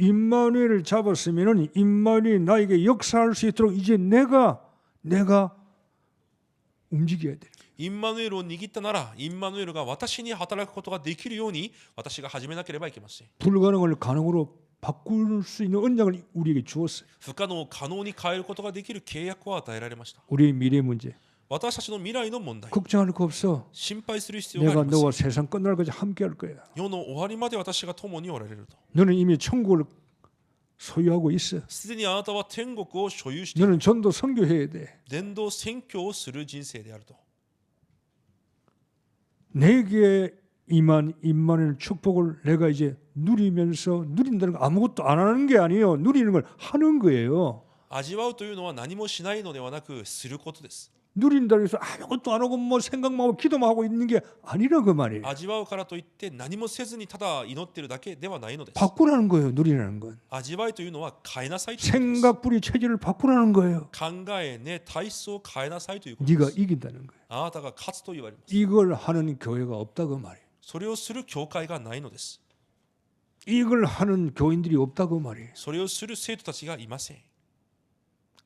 임마누엘을 잡았으면은 임마누엘이 나에게 역사할 수 있도록 이제 내가 움직여야 돼. インマヌエルを握ったなら、インマヌエルが私に働くことができるように私が始めなければいけません。 불가능을 가능으로 바꿀 수 있는 언약을 우리에게 주었어요. 不可能を可能に変えることができる契約を与えられました。 우리의 미래 문제 私たちの未来の問題、 걱정할 거 없어. 心配する必要があ 내가 ります。 너와 세상 끝날 까지 함께 할 거야. 世の終わりまで私が共におられると。 너는 이미 천국을 소유하고 있어. すでにあなたは天国を所有している。 너는 전도 선교해야 돼. 伝道宣教をする人生であると。 내게 임한 임마누엘 축복을 내가 이제 누리면서 누린다는 거 아무것도 안 하는 게 아니에요. 누리는 걸 하는 거예요. 味わうというのは何もしないのではなくすることです。 누린다고 해서 아무것도 안 하고 뭐 생각만 하고 기도만 하고 있는 게 아니라 그 말이에요. 味わうからといって何もせずにただ祈っているだけではないのです。 바꾸라는 거예요. 누리라는 건. 味わいというのは変えなさいということです。 생각불이 체질을 바꾸라는 거예요. 考えね体質を変えなさいということで 네가 す。 이긴다는 거예요. あなたが勝つと言われます。 이걸 하는 교회가 없다 그 말이에요. それをする教会がないのです。 이걸 하는 교인들이 없다 그 말이에요. それをする生徒たちがいません。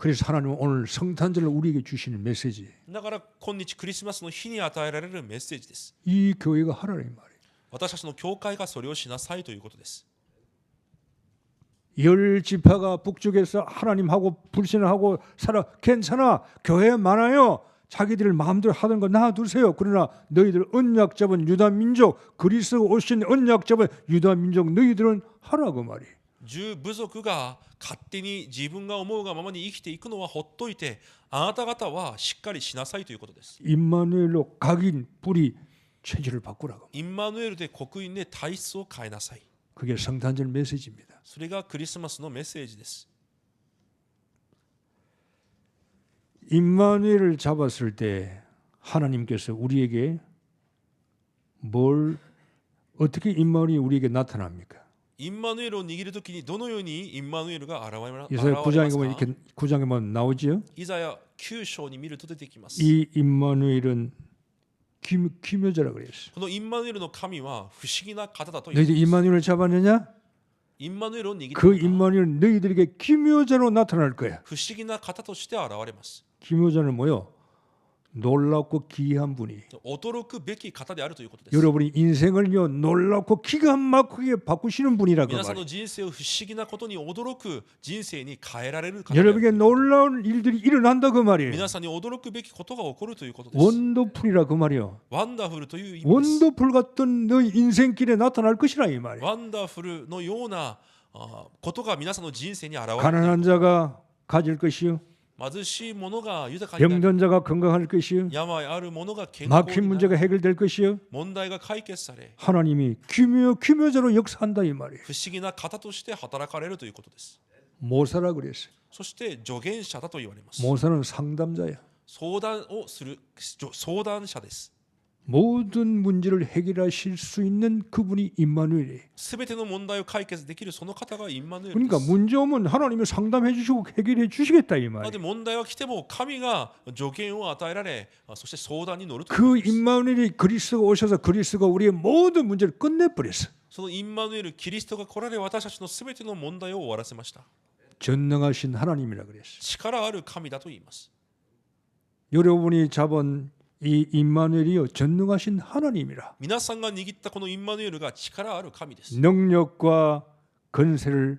그래서 하나님은 오늘 성탄절을 우리에게 주시는 메시지. だから今日クリスマスの日に与えられるメッセージです。 이 교회가 하라는 말이에요. 私たちの教会がそれをしなさいということです。 열 지파가 북쪽에서 하나님하고 불신하고 살아. 괜찮아. 교회 많아요. 자기들 마음대로 하던 거 놔두세요. 그러나 너희들 언약 잡은 유다 민족, 그리스도 오신 언약 잡은 유다 민족 너희들은 하라고 말이에요. 10部族が勝手に自分が思うがままに生きていくのはほっといて、あなた方はしっかりしなさいということです。 임마누엘로 각인 뿌리 체질을 바꾸라고. インマヌエルで刻印で体質を変えなさい。 그게 성탄절 메시지입니다. それがクリスマスのメッセージです。 임마누엘을 잡았을 때 하나님께서 우리에게 어떻게 임마누엘이 우리에게 나타납니까? インマヌエルを握るときにどのようにインマヌエルが現れます 이사야 9장에 か 보면 이렇게 9장에 보면 나오지요. イザヤ9章に見ると出てきます。 이 임마누엘은 기묘자라 그랬어요. このインマヌエルの神は不思議な方だと言い 너희들 ます。 임마누엘을 잡았느냐? インマヌエルを握る 그 임마누엘은 너희들에게 기묘자로 나타날 거야. 不思議な方として現れます。 기묘자는 뭐요? 놀랍고 기이한 분이 驚くべき方であるということです。 여러분이 인생을요 놀랍고 기가 막히게 바꾸시는 분이라고 皆さん 말이에요. の人生を不思議なことに驚く人生に変えられる方である。 여러분에게 놀라운 일들이 일어난다 그 말이에요. 皆さんに驚くべきことが起こるということです。 원더풀이라 그 말이요. ワンダフルという意味です。 원더풀 같은 너희 인생길에 나타날 것이라 이 말이에요. ワンダフルのようなことが皆さんの人生に現れる。 가난한 자가 가질 것이요. 貧しい者が豊かになる。 병든 자가 건강할 것이요. 病ある者が健康 막힌 にな 문제가 る。 해결될 것이요. 問題が解決され、 하나님이 기묘자로 역사한다 이 말이에요. 不思議な方として働かれるということです。 모사라 그랬어요. そして助言者だと言われます。 모사는 상담자야. 相談をする相談者です。 모든 문제를 해결하실 수 있는 그분이 임마누엘이에요. すべての問題を解決できるその方がインマヌエルで 그러니까 す。 문제 오면 하나님이 상담해 주시고 해결해 주시겠다 이 なの 말이에요. で問題が来ても神が助言を与えられ、そして相談に乗るという 그 ことです。 임마누엘이 그리스도가 오셔서 그리스도가 우리의 모든 문제를 끝내버렸어. そのインマヌエルキリストが来られ私たちのすべての問題を終わらせました。 전능하신 하나님이라 그랬어. 力ある神だと言います。 여러분이 잡은 이 임마누엘이요 전능하신 하나님이라. 皆さんが握ったこのインマヌエルが力ある神です。 능력과 건세를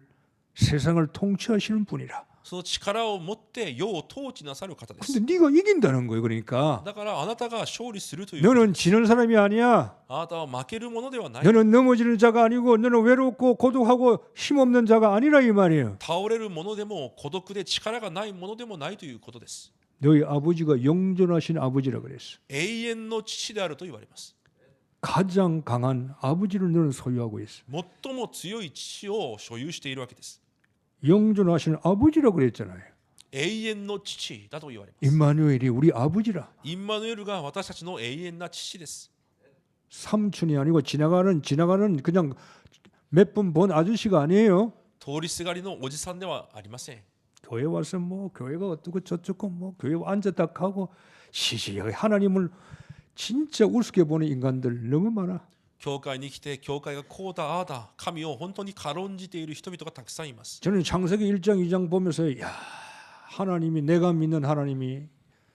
세상을 통치하시는 분이라. その力を持って世を統治なさる方です。 근데 네가 이긴다는 거예요. 그러니까 だからあなたが勝利するという。 너는 지는 사람이 아니야. あなたは負けるものではない。 너는 넘어지는 자가 아니고 너는 외롭고 고독하고 힘없는 자가 아니라 이 말이에요. 倒れるものでも孤独で力がないものでもないということです。 너희 아버지가 영존하신 아버지라 그랬어. 永遠の父であると言われます。 가장 강한 아버지를 너는 소유하고 있어. 最も強い父を所有しているわけです。 영존하신 아버지라 그랬잖아요. 永遠の父だと言われます。 임마누엘이 우리 아버지라. インマヌエルが私たちの永遠な父です。 삼촌이 아니고 지나가는 그냥 몇 번 본 아저씨가 아니에요. 通りすがりのおじさんではありません。 교회 와서 뭐 교회가 어떻고 저쩌고 뭐 교회 앉았다 하고 시시하게 하나님을 진짜 우습게 보는 인간들 너무 많아. 教会に来て教会がこうだああだ神を本当に軽んじている人々がたくさんいます。 저는 창세기 1장 2장 보면서 야 하나님이 내가 믿는 하나님이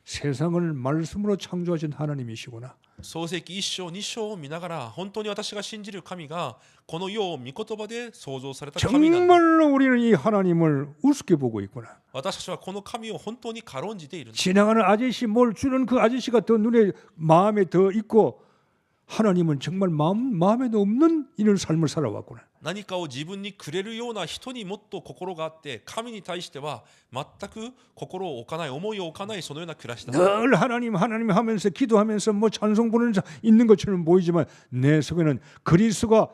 세상을 말씀으로 창조하신 하나님이시구나. 創世記1章2章を見ながら本当に私が信じる神がこの世を御言葉で創造された神なんだ。 정말로 우리는 이 하나님을 우습게 보고 있구나. 私たちはこの神を本当に軽んじているんだ。 지나가는 아저씨 뭘 주는 그 아저씨가 더 눈에 마음에 더 있고 하나님은 정말 마음에도 없는 이런 삶을 살아왔구나. 何かを自分にくれるような人にもっと心があって神に対しては全く心を置かない思いを置かないそのような暮らしだ。 늘 하나님 하면서 기도하면서 뭐 찬송 부르는 자 있는 것처럼 보이지만 내 속에는 그리스도가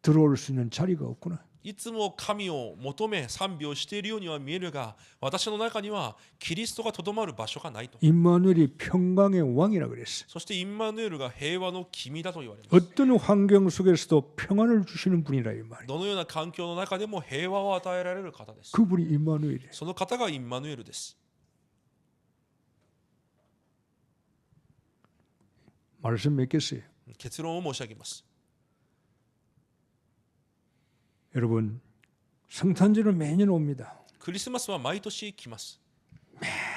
들어올 수 있는 자리가 없구나. いつも神を求め賛美をしているようには見えるが私の中にはキリストがとどまる場所がないと。 임마누엘이 평강의 왕이라 그랬어. そしてインマヌエルが平和の君だと言われます。 어떤 환경 속에서도 평안을 주시는 분이라 이 말이야. どのような環境の中でも平和を与えられる方です。 그분이 임마누엘이야. その方がインマヌエルです。 말씀 맺겠어요. 結論を申し上げます。 여러분 성탄절은 매년 옵니다. クリスマスは毎年来ます。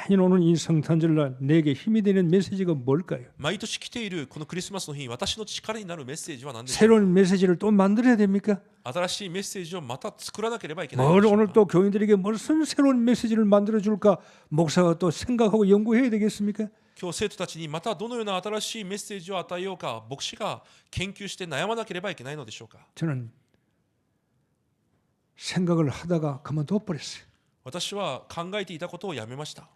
매년 오는 이 성탄절날 내게 힘이 되는 메시지가 뭘까요? 毎年来ているこのクリスマスの日、私の力になるメッセージは何でしょうか。 새로운 메시지를 또 만들어야 됩니까? 新しいメッセージをまた作らなければいけない。 뭘 오늘 또 교인들에게 무슨 새로운 메시지를 만들어 줄까 목사가 또 생각하고 연구해야 되겠습니까? 今日生徒たちにまたどのような新しいメッセージを与えようか牧師が研究して悩まなければいけないのでしょうか。 저는 생각을 하다가 그만둬 버렸어요. 私は考えていたことをやめました。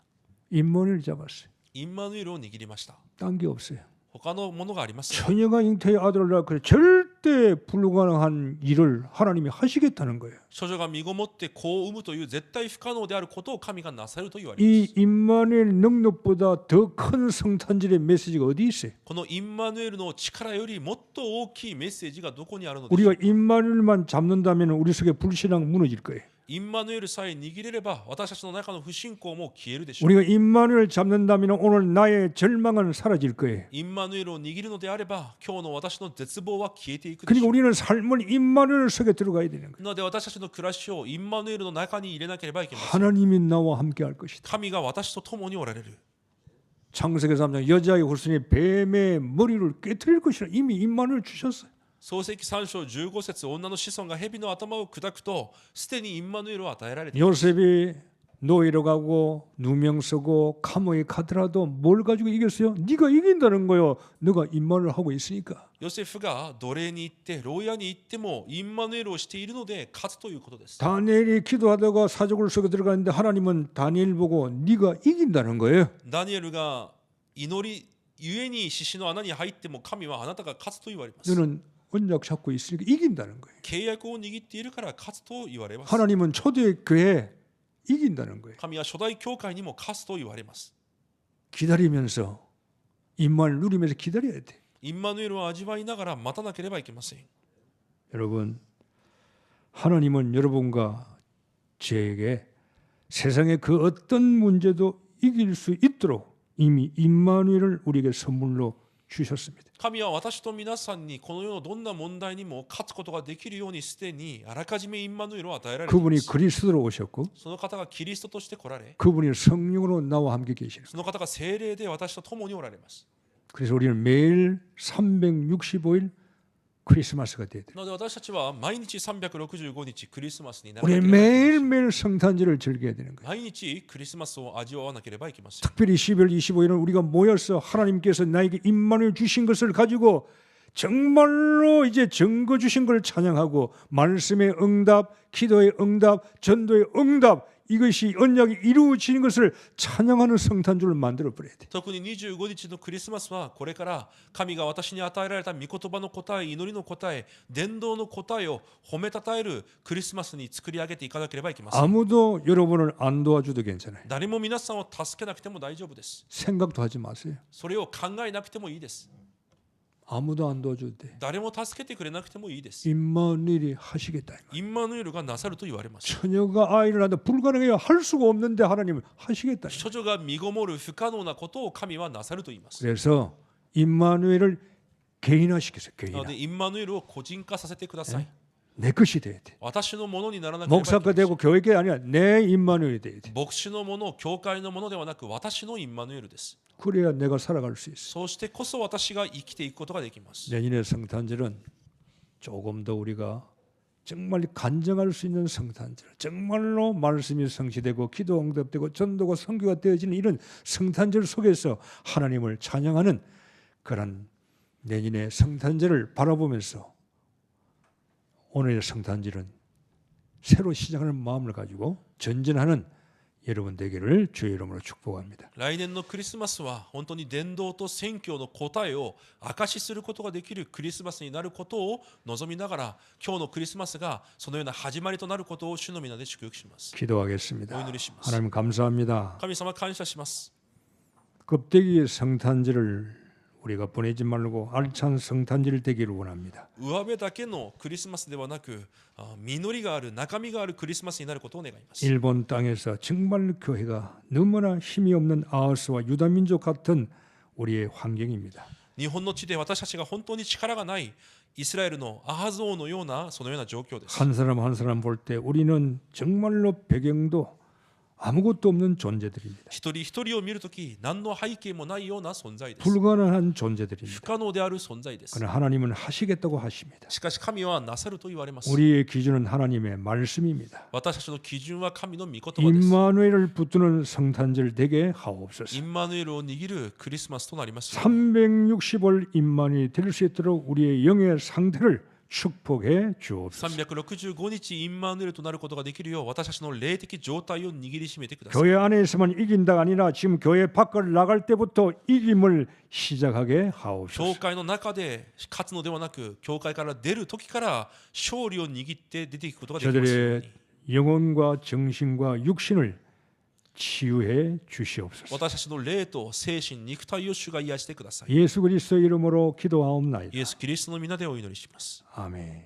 임마누엘 잡았어요. インマヌエルを握りました。 딴 게 없어요. 他のものがありません。 처녀가 잉태의 아들을 낳고 절대 불가능한 일을 하나님이 하시겠다는 거예요. 処女が身ごもって子を産むという絶対不可能であることを神がなさると言われます。 이 임마누엘 능력보다 더 큰 성탄절의 메시지가 어디 있어요? このインマヌエルの力よりもっと大きいメッセージがどこにあるのでしょう 우리가 か。 임마누엘만 잡는다면 우리 속에 불신앙 무너질 거예요. インマヌエルさえ握れれば私たちの中の不信仰も消えるでしょう。 우리가 임마누엘 잡는다면 오늘 나의 절망은 사라질 거예요. インマヌエルを握るのであれば今日の私の絶望は消えていくで 그러니까 しょう。 우리는 삶을 임마누엘 속에 들어가야 되는 거예요. なので私たちの暮らしをインマヌエルの中に入れなければいけません。 하나님이 나와 함께 할 것이다. 神が私と共におられる。 창세기 3장 여자의 후손이 뱀의 머리를 깨트릴 것이라 이미 임마누엘 주셨어요. 創世記3章15節、女の子孫が蛇の頭を砕くとすでにインマヌエルを与えられている。 요셉이 노예로 가고 누명 쓰고 감옥에 가더라도 뭘 가지고 이겼어요? 네가 이긴다는 거요. 너가 임마누엘 하고 있으니까. ヨセフが奴隷に行って牢屋に行ってもインマヌエルをしているので勝つということです。 다니엘이 기도하다가 사족을 속에 들어갔는데 하나님은 다니엘 보고 네가 이긴다는 거예요. ダニエルが祈りゆえに獅子の穴に入っても神はあなたが勝つと言われます。 너는 언약 잡고 있으니까 이긴다는 거예요. 契約を握っているから勝つと言われます。 하나님은 초대교회 이긴다는 거예요. 神は初代教会にも勝つと言われます。 기다리면서 임마누엘 누리면서 기다려야 돼. インマヌエルを味わいながら待たなければいけません。 여러분, 하나님은 여러분과 저에게 세상의 그 어떤 문제도 이길 수 있도록 이미 임마누엘을 우리에게 선물로 주셨습니다. 神は私と皆さんにこの世のどんな問題にも勝つことができるようにすでにあらかじめインマヌエルを与えられていま 그분이 す。 그리스도로 오셨고 その方がキリストとして来られ、 그분이 성령으로 나와 함께 계시는. その方が聖霊で私と共におられます。 그래서 우리는 매일 365일 크리스마스가 돼야 돼요. なので私たちは毎日365日クリスマスにならな 우리 ければいけません。 매일매일 성탄절을 즐겨야 되는 거예요. 毎日クリスマスを味わわなければいけません。 특별히 12월 25일은 우리가 모여서 하나님께서 나에게 임마누엘 주신 것을 가지고 정말로 이제 증거 주신 걸 찬양하고 말씀의 응답, 기도의 응답, 전도의 응답 이것이 언약이 이루어지는 것을 찬양하는 성탄절을 만들어 버려야 돼. 特に25日のクリスマスはこれから神が私に与えられた御言葉の答え、祈りの答え、伝道の答えを褒めたたえるクリスマスに作り上げていかなければいけません。 아무도 여러분을 안 도와줘도 괜찮아요. 誰も皆さんを助けなくても大丈夫です。 생각도 하지 마세요. それを考えなくてもいいです。 아무도 안 도와줘도 돼. 誰も助けてくれなくてもいいです。 임마누엘이 하시겠다. 이 말. インマヌエルがなさると言われます。 처녀가 아이를 낳는다 불가능해요. 할 수가 없는데 하나님은 하시겠다. 処女が身ごもる不可能なことを神はなさると言います。 그래서 임마누엘을 개인화시켰어요. な 개인화. のでインマヌエルを個人化させてください。 내 것이 돼야 돼. 私のものにならなければいけ 목사가 ません。 되고 교회가 아니라 내 임마누엘이 돼야 돼. 牧師のもの、教会のものではなく私のインマヌエルです。 그래야 내가 살아갈 수 있어. そうしてこそ私が生きていくことができます。 내년의 성탄절은 조금 더 우리가 정말 간증할 수 있는 성탄절, 정말로 말씀이 성취되고 기도 응답되고 전도가 선교가 되어지는 이런 성탄절 속에서 하나님을 찬양하는 그런 내년의 성탄절을 바라보면서 오늘의 성탄절은 새로 시작하는 마음을 가지고 전진하는 여러분 되기를 주의 이름으로 축복합니다. 来年のクリスマスは本当に伝道と宣教の答えを証しすることができるクリスマスになることを望みながら、今日のクリスマスがそのような始まりとなることを主の皆で祝福します。 기도하겠습니다. お祈りします。 하나님 감사합니다. 神様感謝します。 껍데기의 성탄절을 우리가 보내지 말고 알찬 성탄절 되기를 원합니다. 上辺だけのクリスマスではなく、実りがある中身があるクリスマスになることを願います。 일본 땅에서 정말 교회가 너무나 힘이 없는 아하스와 유다 민족 같은 우리의 환경입니다. 日本の地で私たちが本当に力がないイスラエルのアハズ王のようなそのような状況です。 한 사람 한 사람 볼 때 우리는 정말로 배경도 아무것도 없는 존재들입니다. 一人一人を見るとき何の背景もないような存在です。 불가능한 不 존재들입니다. 可能である存在です。 그러나 하나님은 하시겠다고 하십니다. しかし神はなさると言われます。 우리의 기준은 하나님의 말씀입니다. 私たちの基準は神の御言葉です。 임마누엘을 붙드는 성탄절 되게 하옵소서. インマヌエルを握るクリスマスとなりますように。 360월 임마누엘이 될 수 있도록 우리의 영의 상태를 축복해 주옵소서. 365日インマヌエルとなることができるよう私たちの霊的状態を握りしめてください。 교회 안에서만 이긴다가 아니라 지금 교회 밖을 나갈 때부터 이김을 시작하게 教 하옵소서. 会の中で勝つのではなく、教会から出る時から勝利を握って出ていくことができますように。 저들의 영혼과 정신과 육신을 치유해 주시옵소서. 私たちの霊と精神、肉体を主が癒してください。 예수 그리스도 이름으로 기도하옵나이다. イエス・キリストの皆でお祈りします。 아멘.